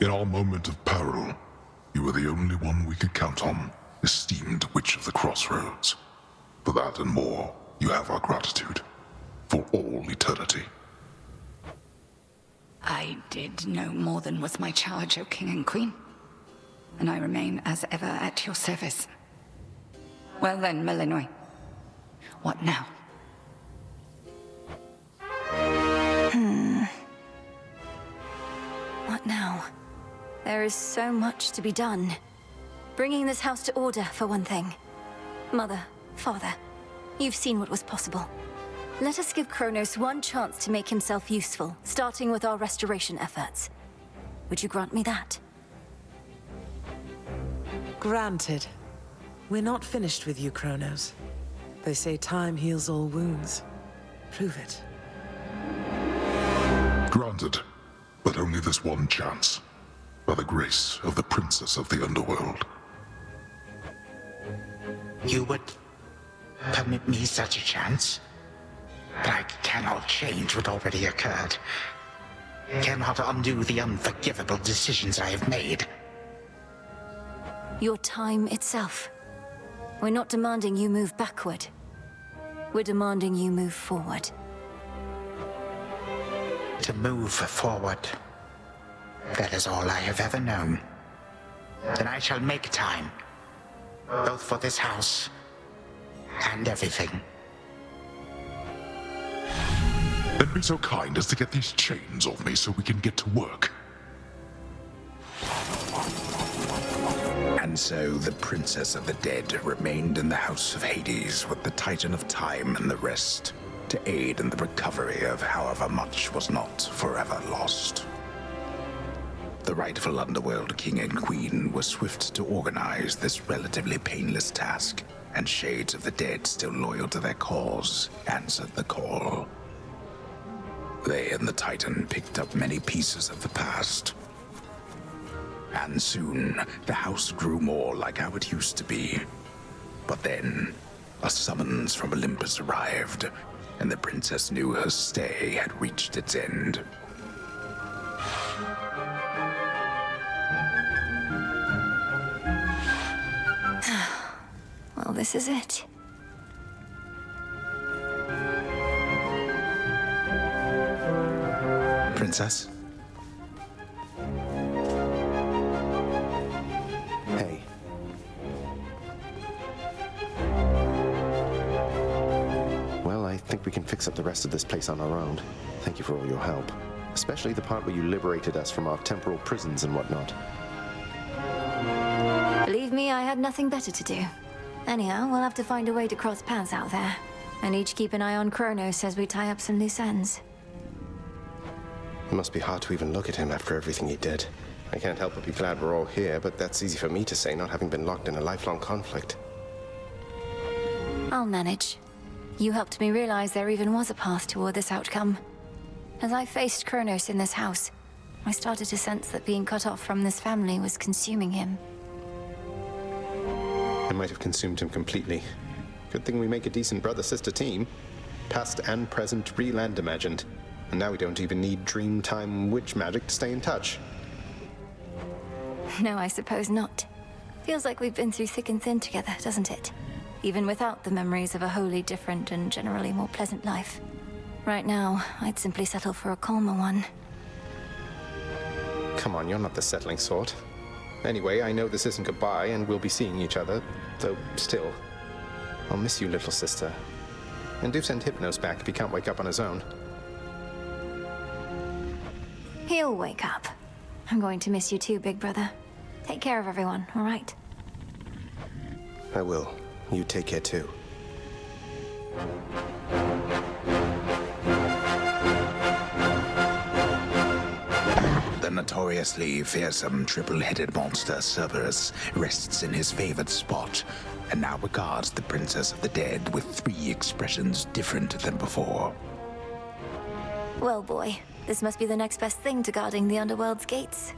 In our moment of peril, you were the only one we could count on, esteemed Witch of the Crossroads. For that and more, you have our gratitude. For all eternity. I did no more than was my charge, O King and Queen. And I remain as ever at your service. Well then, Melinoe. What now? What now? There is so much to be done. Bringing this house to order, for one thing. Mother, father, you've seen what was possible. Let us give Chronos one chance to make himself useful, starting with our restoration efforts. Would you grant me that? Granted. We're not finished with you, Chronos. They say time heals all wounds. Prove it. Granted, but only this one chance. By the grace of the Princess of the Underworld. You would permit me such a chance? But I cannot change what already occurred. Cannot undo the unforgivable decisions I have made. Your time itself. We're not demanding you move backward. We're demanding you move forward. To move forward. That is all I have ever known. Then I shall make time. Both for this house and everything. Then be so kind as to get these chains off me so we can get to work. And so the Princess of the Dead remained in the House of Hades with the Titan of Time and the rest, to aid in the recovery of however much was not forever lost. The rightful Underworld King and Queen were swift to organize this relatively painless task, and shades of the dead still loyal to their cause answered the call. They and the Titan picked up many pieces of the past. And soon, the house grew more like how it used to be. But then, a summons from Olympus arrived, and the princess knew her stay had reached its end. this is it. Princess? Hey. Well, I think we can fix up the rest of this place on our own. Thank you for all your help. Especially the part where you liberated us from our temporal prisons and whatnot. Believe me, I had nothing better to do. Anyhow, we'll have to find a way to cross paths out there. And each keep an eye on Chronos as we tie up some loose ends. It must be hard to even look at him after everything he did. I can't help but be glad we're all here, but that's easy for me to say, not having been locked in a lifelong conflict. I'll manage. You helped me realize there even was a path toward this outcome. As I faced Chronos in this house, I started to sense that being cut off from this family was consuming him. It might have consumed him completely. Good thing we make a decent brother-sister team. Past and present, real and imagined. And now we don't even need Dreamtime witch magic to stay in touch. No, I suppose not. Feels like we've been through thick and thin together, doesn't it? Even without the memories of a wholly different and generally more pleasant life. Right now, I'd simply settle for a calmer one. Come on, you're not the settling sort. Anyway, I know this isn't goodbye, and we'll be seeing each other, though still. I'll miss you, little sister. And do send Hypnos back if he can't wake up on his own. He'll wake up. I'm going to miss you too, big brother. Take care of everyone, all right? I will. You take care too. The notoriously fearsome triple-headed monster Cerberus rests in his favored spot, and now regards the Princess of the Dead with 3 expressions different than before. Well, boy, this must be the next best thing to guarding the Underworld's gates.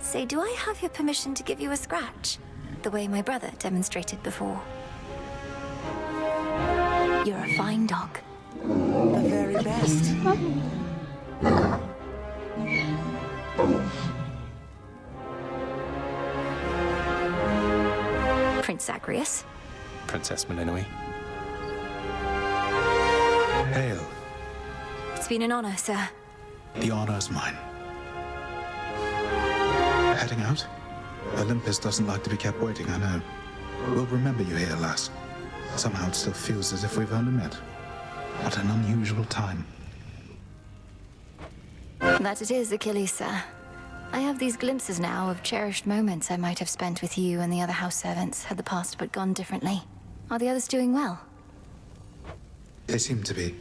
Say, do I have your permission to give you a scratch? The way my brother demonstrated before. You're a fine dog. The very best. Prince Zagreus. Princess Melinoe. Hail. It's been an honor, sir. The honor's mine. Heading out? Olympus doesn't like to be kept waiting, I know. We'll remember you here, lass. Somehow it still feels as if we've only met. What an unusual time. That it is, Achilles, sir. I have these glimpses now of cherished moments I might have spent with you and the other house servants had the past but gone differently. Are the others doing well? They seem to be.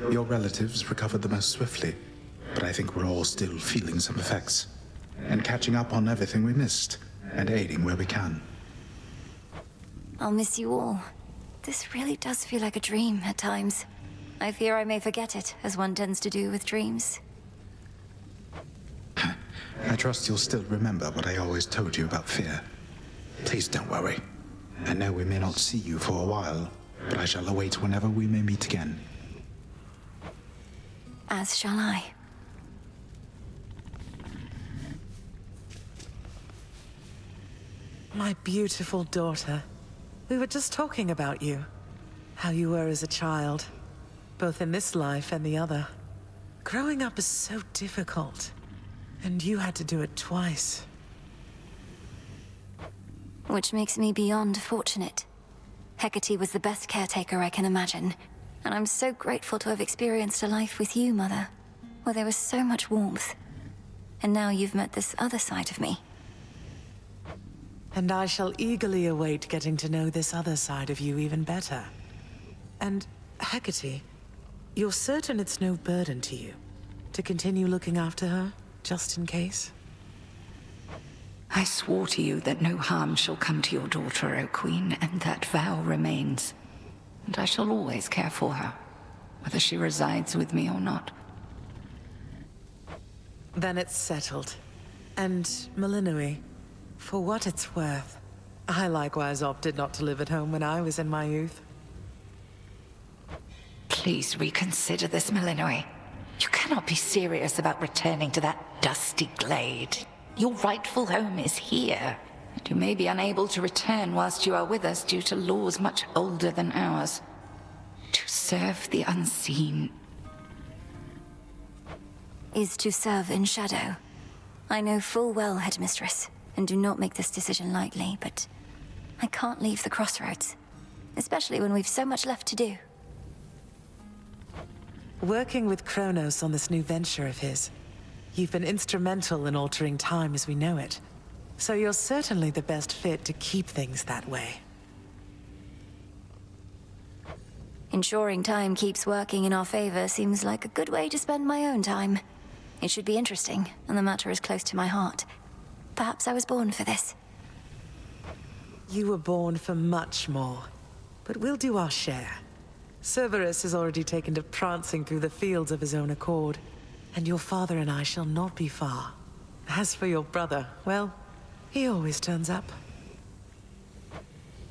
Your relatives recovered the most swiftly, but I think we're all still feeling some effects. And catching up on everything we missed, and aiding where we can. I'll miss you all. This really does feel like a dream at times. I fear I may forget it, as one tends to do with dreams. I trust you'll still remember what I always told you about fear. Please don't worry. I know we may not see you for a while, but I shall await whenever we may meet again. As shall I. My beautiful daughter. We were just talking about you. How you were as a child. Both in this life and the other. Growing up is so difficult. And you had to do it twice. Which makes me beyond fortunate. Hecate was the best caretaker I can imagine. And I'm so grateful to have experienced a life with you, Mother. Where there was so much warmth. And now you've met this other side of me. And I shall eagerly await getting to know this other side of you even better. And, Hecate, you're certain it's no burden to you to continue looking after her, just in case? I swore to you that no harm shall come to your daughter, O Queen, and that vow remains. And I shall always care for her, whether she resides with me or not. Then it's settled. And, Melinoe, for what it's worth, I likewise opted not to live at home when I was in my youth. Please reconsider this, Melinoe. You cannot be serious about returning to that dusty glade. Your rightful home is here. and you may be unable to return whilst you are with us due to laws much older than ours. To serve the unseen is to serve in shadow. I know full well, Headmistress, and do not make this decision lightly, but I can't leave the crossroads, especially when we've so much left to do. Working with Chronos on this new venture of his, you've been instrumental in altering time as we know it. So you're certainly the best fit to keep things that way. Ensuring time keeps working in our favor seems like a good way to spend my own time. It should be interesting, and the matter is close to my heart. Perhaps I was born for this. You were born for much more, but we'll do our share. Cerberus has already taken to prancing through the fields of his own accord, and your father and I shall not be far. As for your brother, well, he always turns up.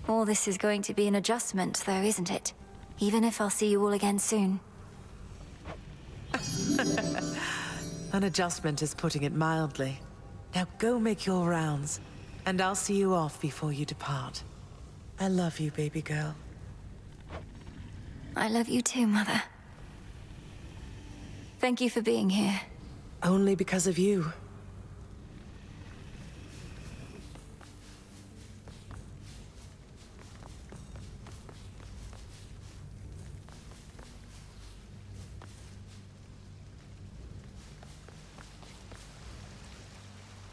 All this is going to be an adjustment, though, isn't it? Even if I'll see you all again soon. An adjustment is putting it mildly. Now go make your rounds, and I'll see you off before you depart. I love you, baby girl. I love you too, Mother. Thank you for being here. Only because of you.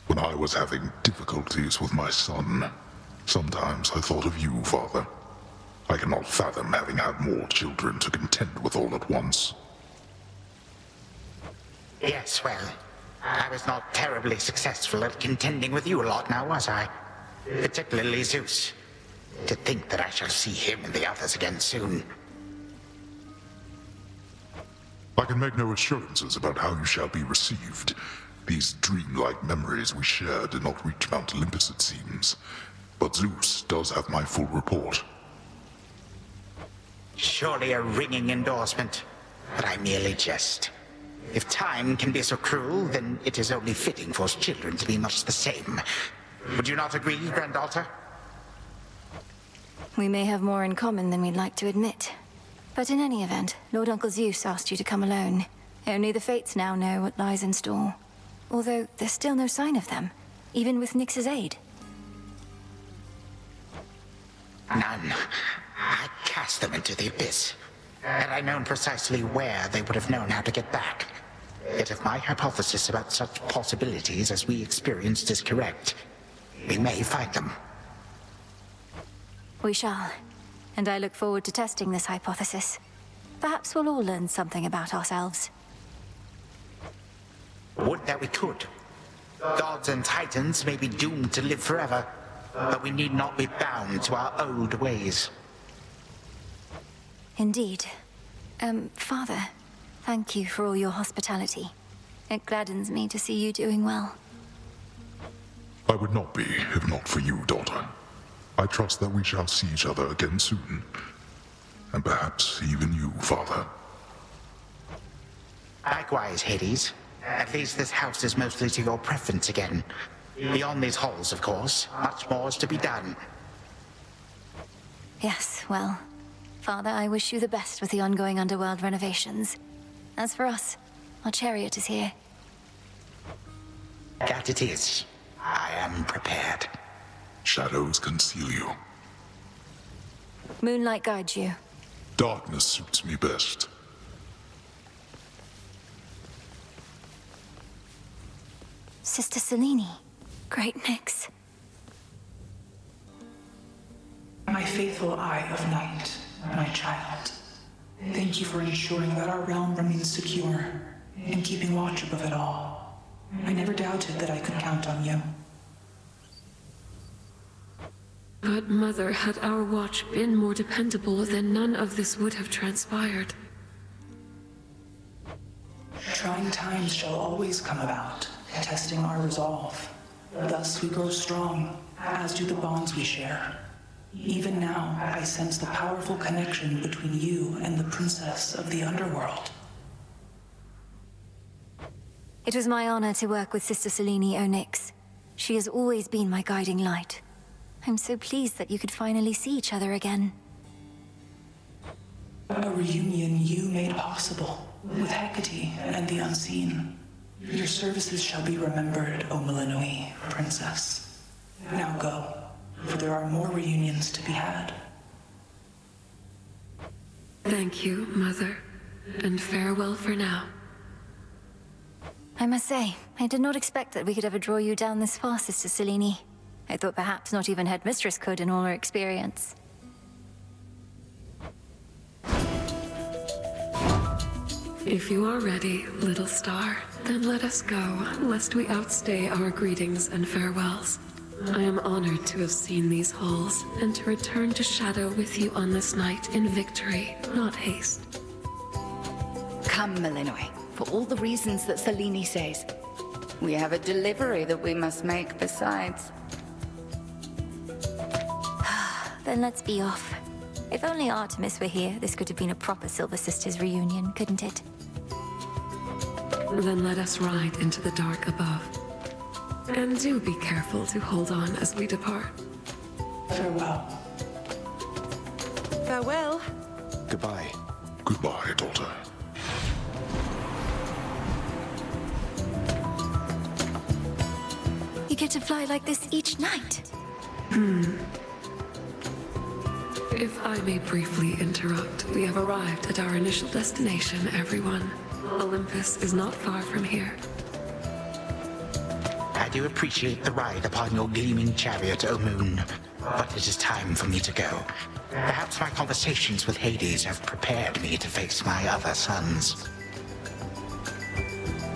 When I was having difficulties with my son, sometimes I thought of you, Father. I cannot fathom having had more children to contend with all at once. Yes, well, I was not terribly successful at contending with you a lot now, was I? Particularly Zeus. To think that I shall see him and the others again soon. I can make no assurances about how you shall be received. These dreamlike memories we share did not reach Mount Olympus, it seems. But Zeus does have my full report. Surely a ringing endorsement, but I merely jest. If time can be so cruel, then it is only fitting for children to be much the same. Would you not agree, granddaughter? We may have more in common than we'd like to admit. But in any event, Lord Uncle Zeus asked you to come alone. Only the Fates now know what lies in store. Although there's still no sign of them, even with Nyx's aid. None. I cast them into the abyss. Had I known precisely where, they would have known how to get back. Yet if my hypothesis about such possibilities as we experienced is correct, we may find them. We shall. And I look forward to testing this hypothesis. Perhaps we'll all learn something about ourselves. Would that we could. Gods and titans may be doomed to live forever, but we need not be bound to our old ways. Indeed. Father, thank you for all your hospitality. It gladdens me to see you doing well. I would not be, if not for you, daughter. I trust that we shall see each other again soon. And perhaps even you, Father. Likewise, Hades. At least this house is mostly to your preference again. Beyond these halls, of course, much more is to be done. Yes, well, Father, I wish you the best with the ongoing underworld renovations. As for us, our chariot is here. That it is. I am prepared. Shadows conceal you. Moonlight guides you. Darkness suits me best. Sister Selene. Great Nyx. My faithful Eye of Night, my child. Thank you for ensuring that our realm remains secure and keeping watch above it all. I never doubted that I could count on you. But, Mother, had our watch been more dependable, then none of this would have transpired. Trying times shall always come about, testing our resolve. Thus we grow strong, as do the bonds we share. Even now, I sense the powerful connection between you and the princess of the underworld. It was my honor to work with Sister Selene, O Nyx. She has always been my guiding light. I'm so pleased that you could finally see each other again. A reunion you made possible with Hecate and the Unseen. Your services shall be remembered, O Melinoe, Princess. Now go, for there are more reunions to be had. Thank you, Mother, and farewell for now. I must say, I did not expect that we could ever draw you down this far, Sister Selene. I thought perhaps not even Headmistress could in all her experience. If you are ready, little star, then let us go, lest we outstay our greetings and farewells. I am honored to have seen these halls, and to return to Shadow with you on this night in victory, not haste. Come, Melinoe, for all the reasons that Selene says. We have a delivery that we must make besides. Then let's be off. If only Artemis were here, this could have been a proper Silver Sisters reunion, couldn't it? Then let us ride into the dark above. And do be careful to hold on as we depart. Farewell. Farewell. Goodbye. Goodbye, daughter. You get to fly like this each night. If I may briefly interrupt, we have arrived at our initial destination, everyone. Olympus is not far from here. I do appreciate the ride upon your gleaming chariot, O Moon, but it is time for me to go. Perhaps my conversations with Hades have prepared me to face my other sons.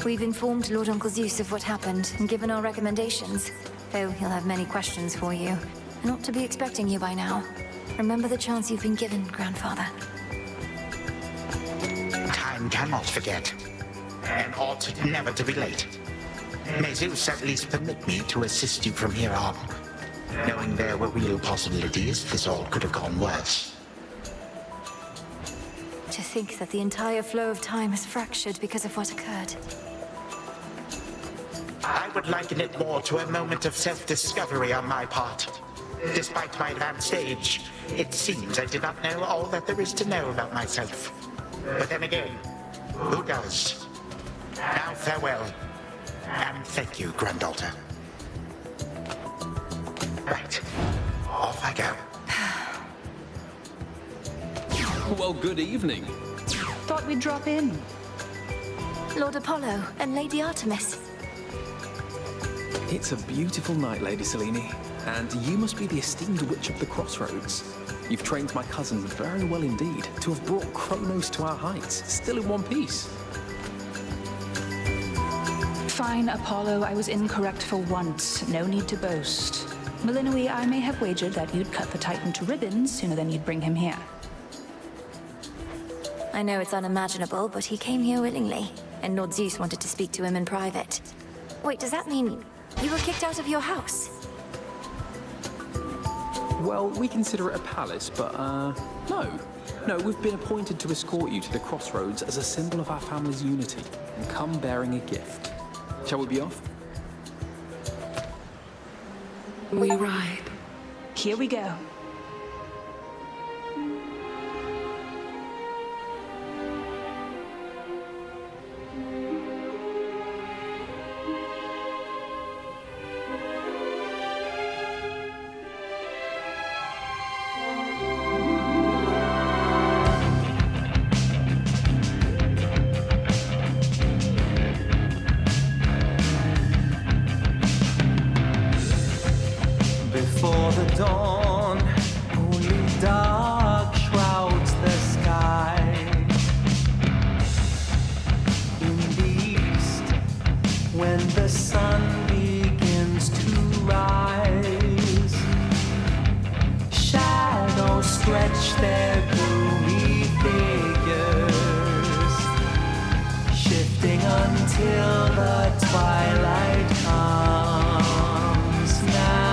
We've informed Lord Uncle Zeus of what happened and given our recommendations, though he'll have many questions for you. And ought to be expecting you by now. Remember the chance you've been given, Grandfather. Time cannot forget, and ought never to be late. May Zeus at least permit me to assist you from here on. Knowing there were real possibilities, this all could have gone worse. To think that the entire flow of time is fractured because of what occurred. I would liken it more to a moment of self-discovery on my part. Despite my advanced age, it seems I did not know all that there is to know about myself. But then again, who does? Now farewell, and thank you, granddaughter. Right, off I go. Well, good evening. Thought we'd drop in. Lord Apollo and Lady Artemis. It's a beautiful night, Lady Selene, and you must be the esteemed witch of the Crossroads. You've trained my cousins very well indeed to have brought Chronos to our heights, still in one piece. Fine, Apollo, I was incorrect for once. No need to boast. Melinoe, I may have wagered that you'd cut the Titan to ribbons sooner than you'd bring him here. I know it's unimaginable, but he came here willingly, and Lord Zeus wanted to speak to him in private. Wait, does that mean you were kicked out of your house? Well, we consider it a palace, but, no. No, we've been appointed to escort you to the Crossroads as a symbol of our family's unity, and come bearing a gift. Shall we be off? We ride. Here we go. Before the dawn, only dark shrouds the sky. In the east, when the sun begins to rise, shadows stretch their gloomy figures, shifting until the twilight comes now.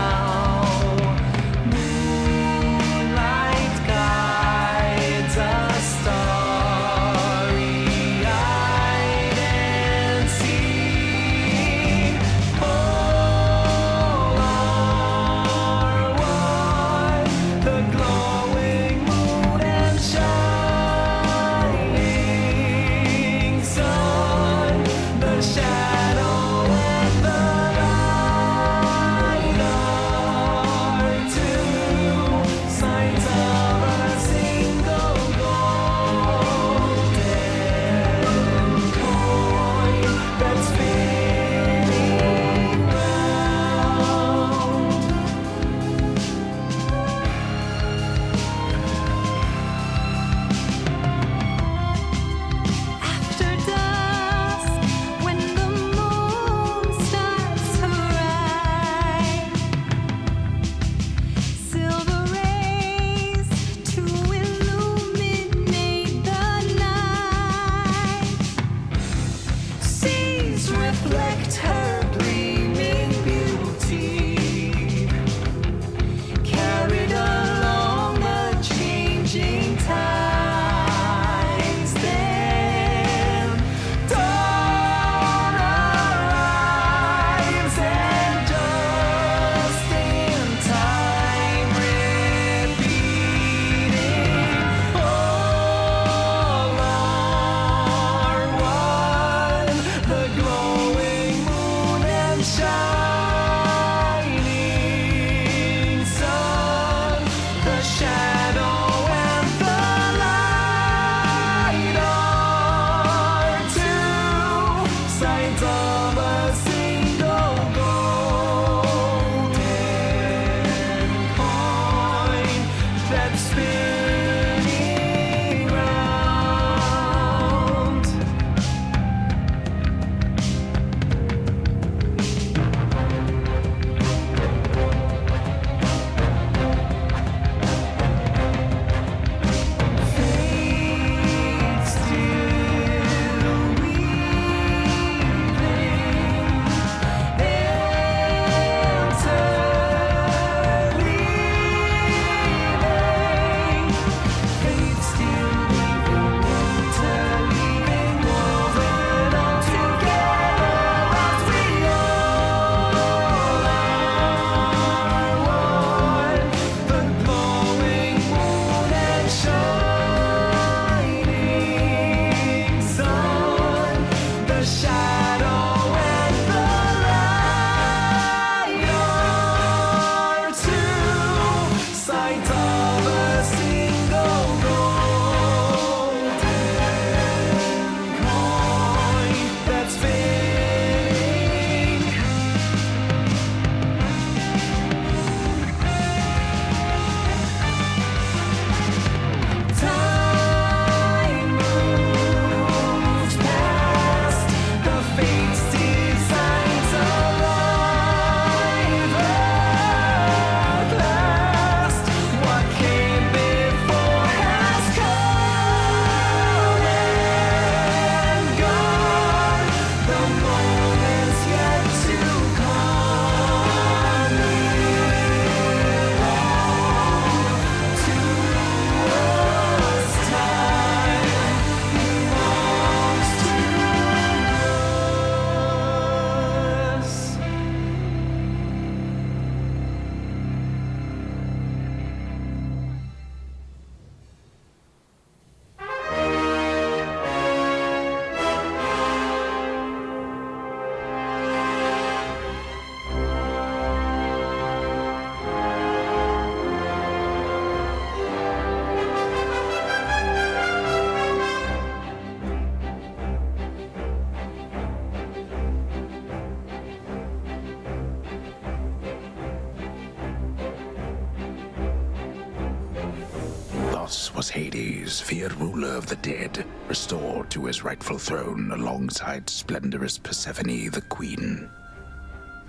Thus was Hades, feared ruler of the dead, restored to his rightful throne alongside splendorous Persephone, the queen.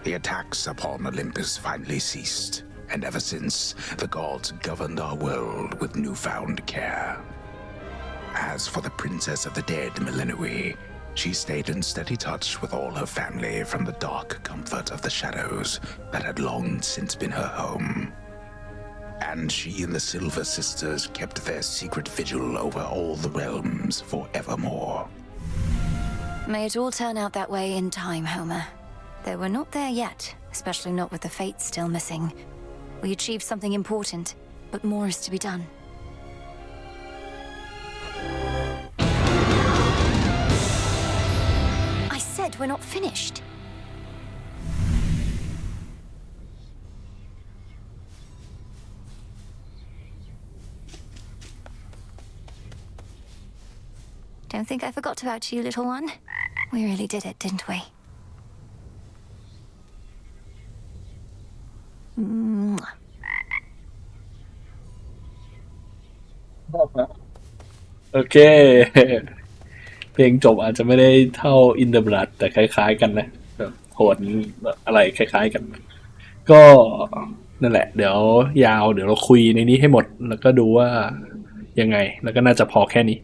The attacks upon Olympus finally ceased, and ever since, the gods governed our world with newfound care. As for the princess of the dead, Melinoe, she stayed in steady touch with all her family from the dark comfort of the shadows that had long since been her home. And she and the Silver Sisters kept their secret vigil over all the realms forevermore. May it all turn out that way in time, Homer. Though we're not there yet, especially not with the Fates still missing. We achieved something important, but more is to be done. I said we're not finished. Don't think I forgot about you, little one. We really did it, didn't we? Mwah. โอเค เพลงจบอาจจะไม่ได้เท่า In the Blood แต่คล้ายๆกันนะแบบโหดอะไรคล้ายๆกัน ก็นั่นแหละเดี๋ยวยาวเดี๋ยวเราคุยในนี้ให้หมดแล้วก็ดูว่ายังไงแล้วก็น่าจะพอแค่นี้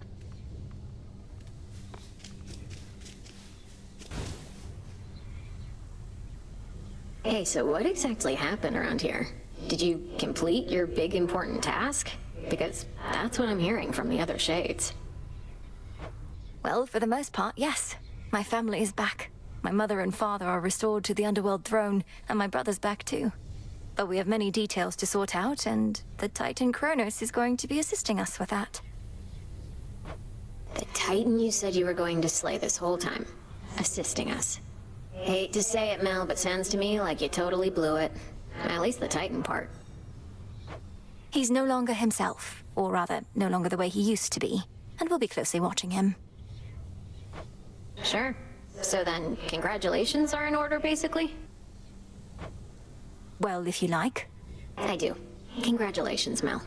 Hey, so what exactly happened around here? Did you complete your big important task? Because that's what I'm hearing from the other shades. Well, for the most part, yes. My family is back. My mother and father are restored to the underworld throne, and my brother's back too. But we have many details to sort out, and the Titan Chronos is going to be assisting us with that. The Titan you said you were going to slay this whole time, assisting us. Hate to say it, Mel, but sounds to me like you totally blew it. At least the Titan part. He's no longer himself, or rather, no longer the way he used to be, and we'll be closely watching him. Sure. So then, congratulations are in order, basically? Well, if you like. I do. Congratulations, Mel.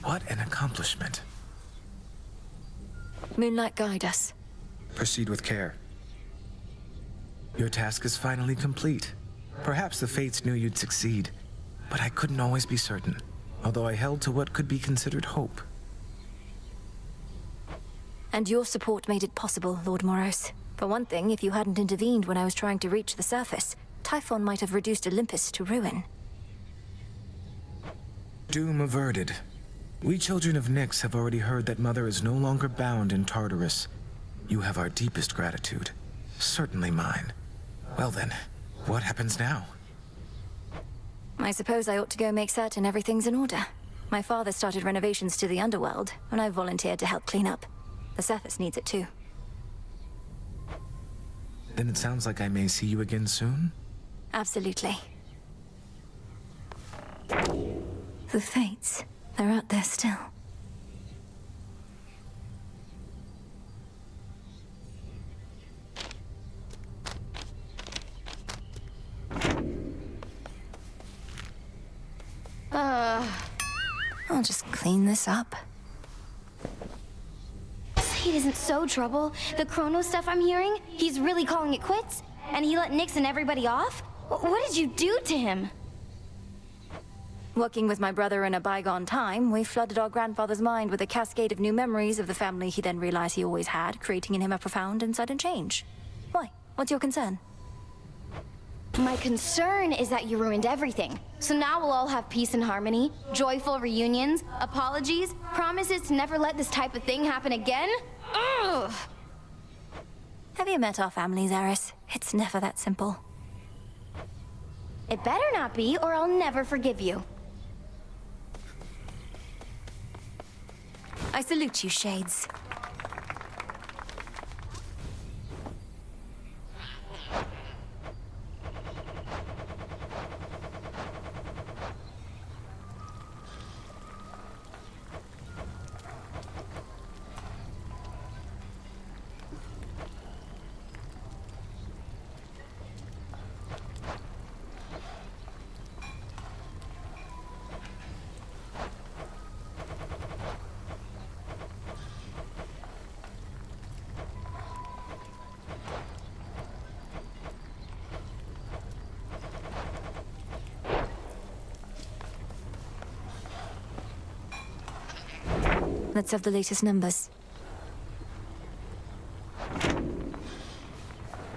What an accomplishment. Moonlight, guide us. Proceed with care. Your task is finally complete. Perhaps the Fates knew you'd succeed, but I couldn't always be certain, although I held to what could be considered hope. And your support made it possible, Lord Moros. For one thing, if you hadn't intervened when I was trying to reach the surface, Typhon might have reduced Olympus to ruin. Doom averted. We children of Nyx have already heard that Mother is no longer bound in Tartarus. You have our deepest gratitude. Certainly mine. Well then, what happens now? I suppose I ought to go make certain everything's in order. My father started renovations to the underworld, and I volunteered to help clean up. The surface needs it too. Then it sounds like I may see you again soon? Absolutely. The Fates, they're out there still. I'll just clean this up. Say it isn't so trouble. The Chronos stuff I'm hearing, he's really calling it quits? And he let Nyx and everybody off? What did you do to him? Working with my brother in a bygone time, we flooded our grandfather's mind with a cascade of new memories of the family he then realized he always had, creating in him a profound and sudden change. Why? What's your concern? My concern is that you ruined everything. So now we'll all have peace and harmony, joyful reunions, apologies, promises to never let this type of thing happen again? Ugh! Have you met our families, Eris? It's never that simple. It better not be, or I'll never forgive you. I salute you, Shades. Let's have the latest numbers.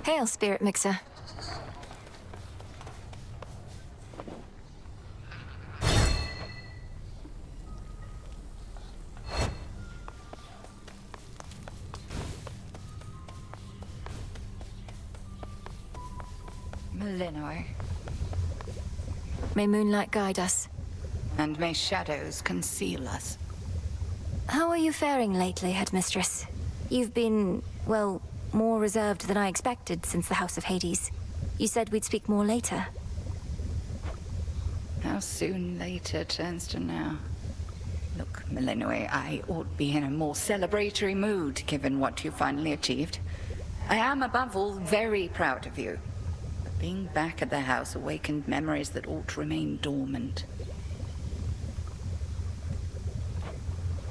Hail, Spirit Mixer. Melinoe. May moonlight guide us. And may shadows conceal us. How are you faring lately, Headmistress? You've been, well, more reserved than I expected since the House of Hades. You said we'd speak more later. How soon later turns to now. Look, Melinoe, I ought to be in a more celebratory mood, given what you finally achieved. I am, above all, very proud of you. But being back at the house awakened memories that ought to remain dormant.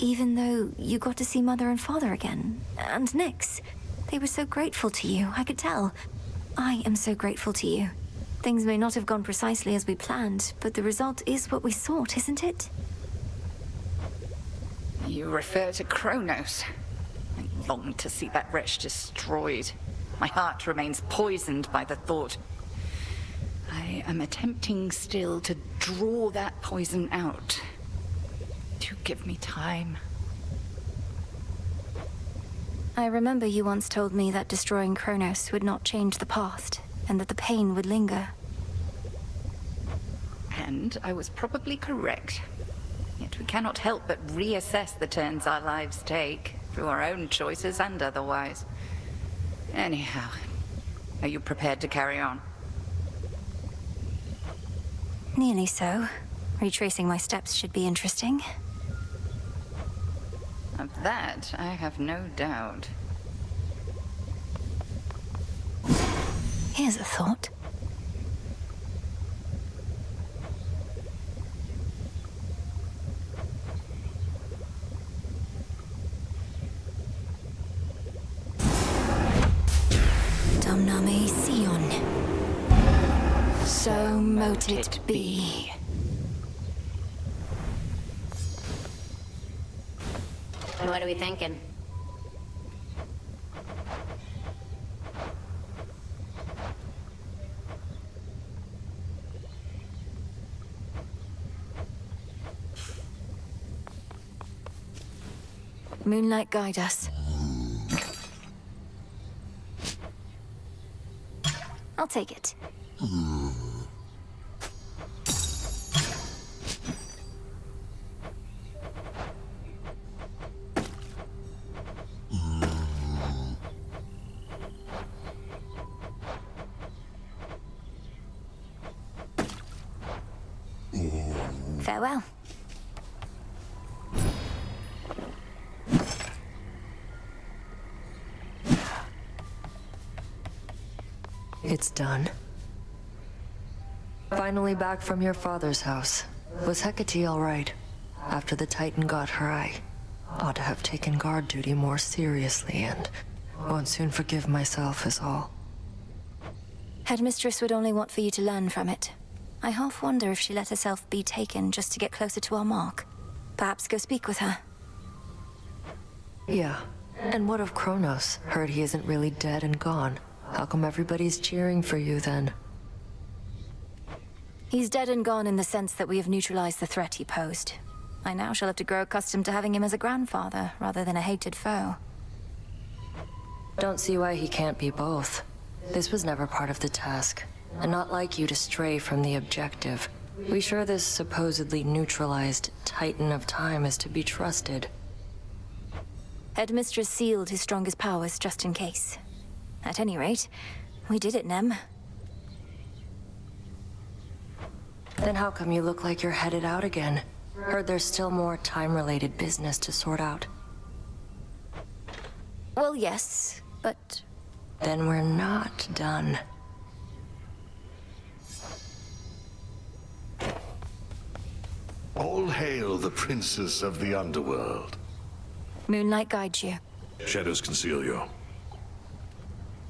Even though you got to see Mother and Father again, and Nyx, they were so grateful to you, I could tell. I am so grateful to you. Things may not have gone precisely as we planned, but the result is what we sought, isn't it? You refer to Chronos. I long to see that wretch destroyed. My heart remains poisoned by the thought. I am attempting still to draw that poison out. Do give me time. I remember you once told me that destroying Chronos would not change the past, and that the pain would linger. And I was probably correct. Yet we cannot help but reassess the turns our lives take, through our own choices and otherwise. Anyhow, are you prepared to carry on? Nearly so. Retracing my steps should be interesting. Of that, I have no doubt. Here's a thought. Domname Sion. So mote it be. What are we thinking? Moonlight guide us. I'll take it. Farewell. It's done. Finally back from your father's house. Was Hecate all right? After the Titan got her, I ought to have taken guard duty more seriously and won't soon forgive myself is all. Headmistress would only want for you to learn from it. I half wonder if she let herself be taken just to get closer to our mark. Perhaps go speak with her. Yeah. And what of Chronos? Heard he isn't really dead and gone. How come everybody's cheering for you then? He's dead and gone in the sense that we have neutralized the threat he posed. I now shall have to grow accustomed to having him as a grandfather, rather than a hated foe. Don't see why he can't be both. This was never part of the task, and not like you to stray from the objective. We sure this supposedly neutralized Titan of Time is to be trusted? Headmistress sealed his strongest powers just in case. At any rate, we did it, Nem. Then how come you look like you're headed out again? Heard there's still more time-related business to sort out. Well, yes, but... Then we're not done. All hail the princess of the underworld. Moonlight guides you. Shadows conceal you.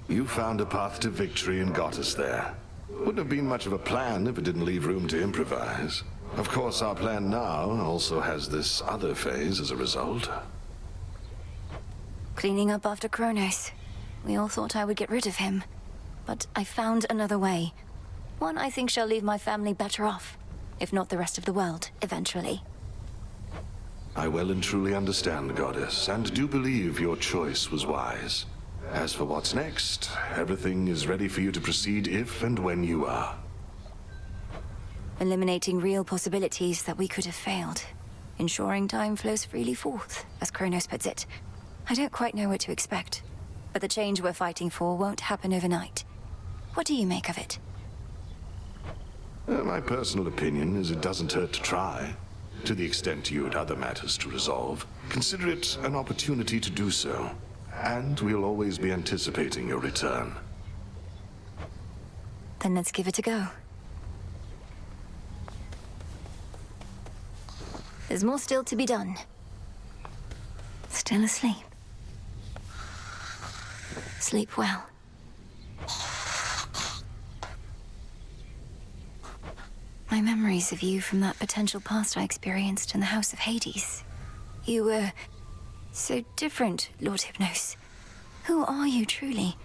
You found a path to victory and got us there. Wouldn't have been much of a plan if it didn't leave room to improvise. Of course, our plan now also has this other phase as a result. Cleaning up after Chronos. We all thought I would get rid of him. But I found another way. One I think shall leave my family better off, if not the rest of the world, eventually. I well and truly understand, Goddess, and do believe your choice was wise. As for what's next, everything is ready for you to proceed if and when you are. Eliminating real possibilities that we could have failed. Ensuring time flows freely forth, as Chronos puts it. I don't quite know what to expect, but the change we're fighting for won't happen overnight. What do you make of it? My personal opinion is it doesn't hurt to try. To the extent you had other matters to resolve, consider it an opportunity to do so. And we'll always be anticipating your return. Then let's give it a go. There's more still to be done. Still asleep. Sleep well. My memories of you from that potential past I experienced in the House of Hades. You were so different, Lord Hypnos. Who are you truly?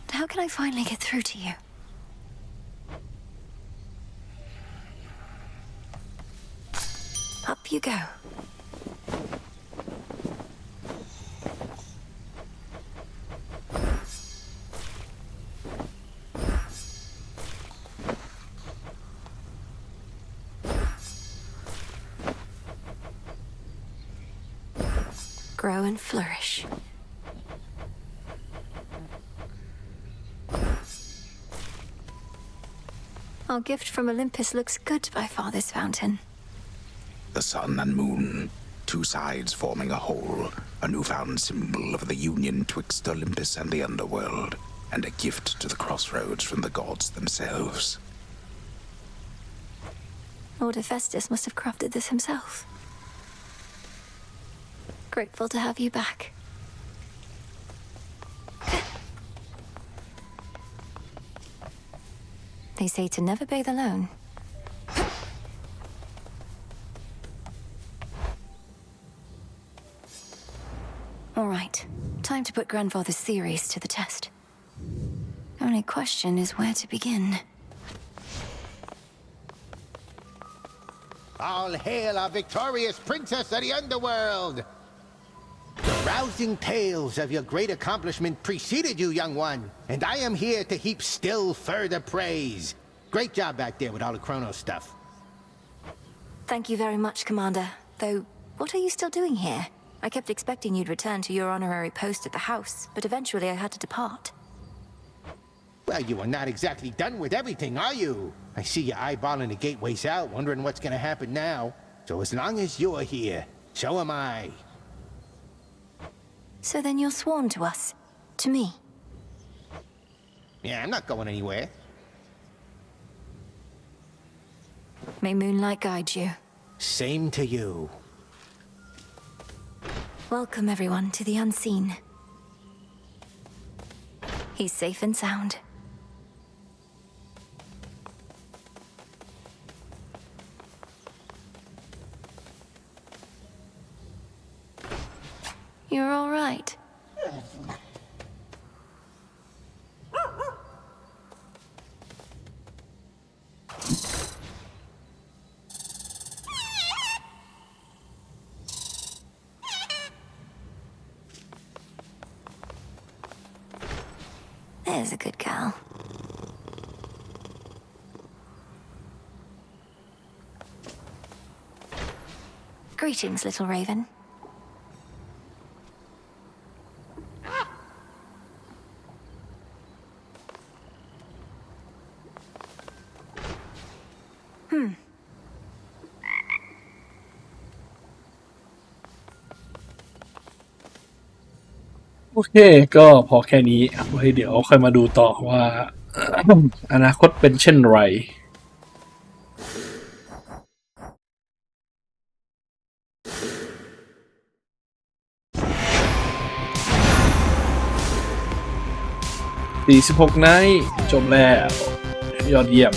And how can I finally get through to you? Up you go. Grow and flourish. Our gift from Olympus looks good by Father's fountain. The sun and moon, two sides forming a whole, a newfound symbol of the union twixt Olympus and the underworld, and a gift to the crossroads from the gods themselves. Lord Hephaestus must have crafted this himself. Grateful to have you back. They say to never bathe alone. All right, time to put Grandfather's theories to the test. Only question is where to begin. All hail our victorious princess of the underworld! The rousing tales of your great accomplishment preceded you, young one, and I am here to heap still further praise. Great job back there with all the Chronos stuff. Thank you very much, Commander. Though, what are you still doing here? I kept expecting you'd return to your honorary post at the house, but eventually I had to depart. Well, you are not exactly done with everything, are you? I see you eyeballing the gateways out, wondering what's gonna happen now. So as long as you're here, so am I. So then you're sworn to us. To me. Yeah, I'm not going anywhere. May moonlight guide you. Same to you. Welcome, everyone, to the unseen. He's safe and sound. You're all right. There's a good gal. Greetings, little raven.โอเคก็พอแค่นี้ไว้เดี๋ยวค่อยมาดูต่อว่า อนาคตเป็นเช่นไร46 ไนท์จบแล้วยอดเยี่ยม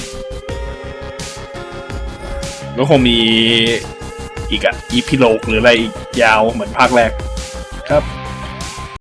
ก็คงมีอีกอีพิโลกหรืออะไรอีกยาวเหมือนภาคแรกครับ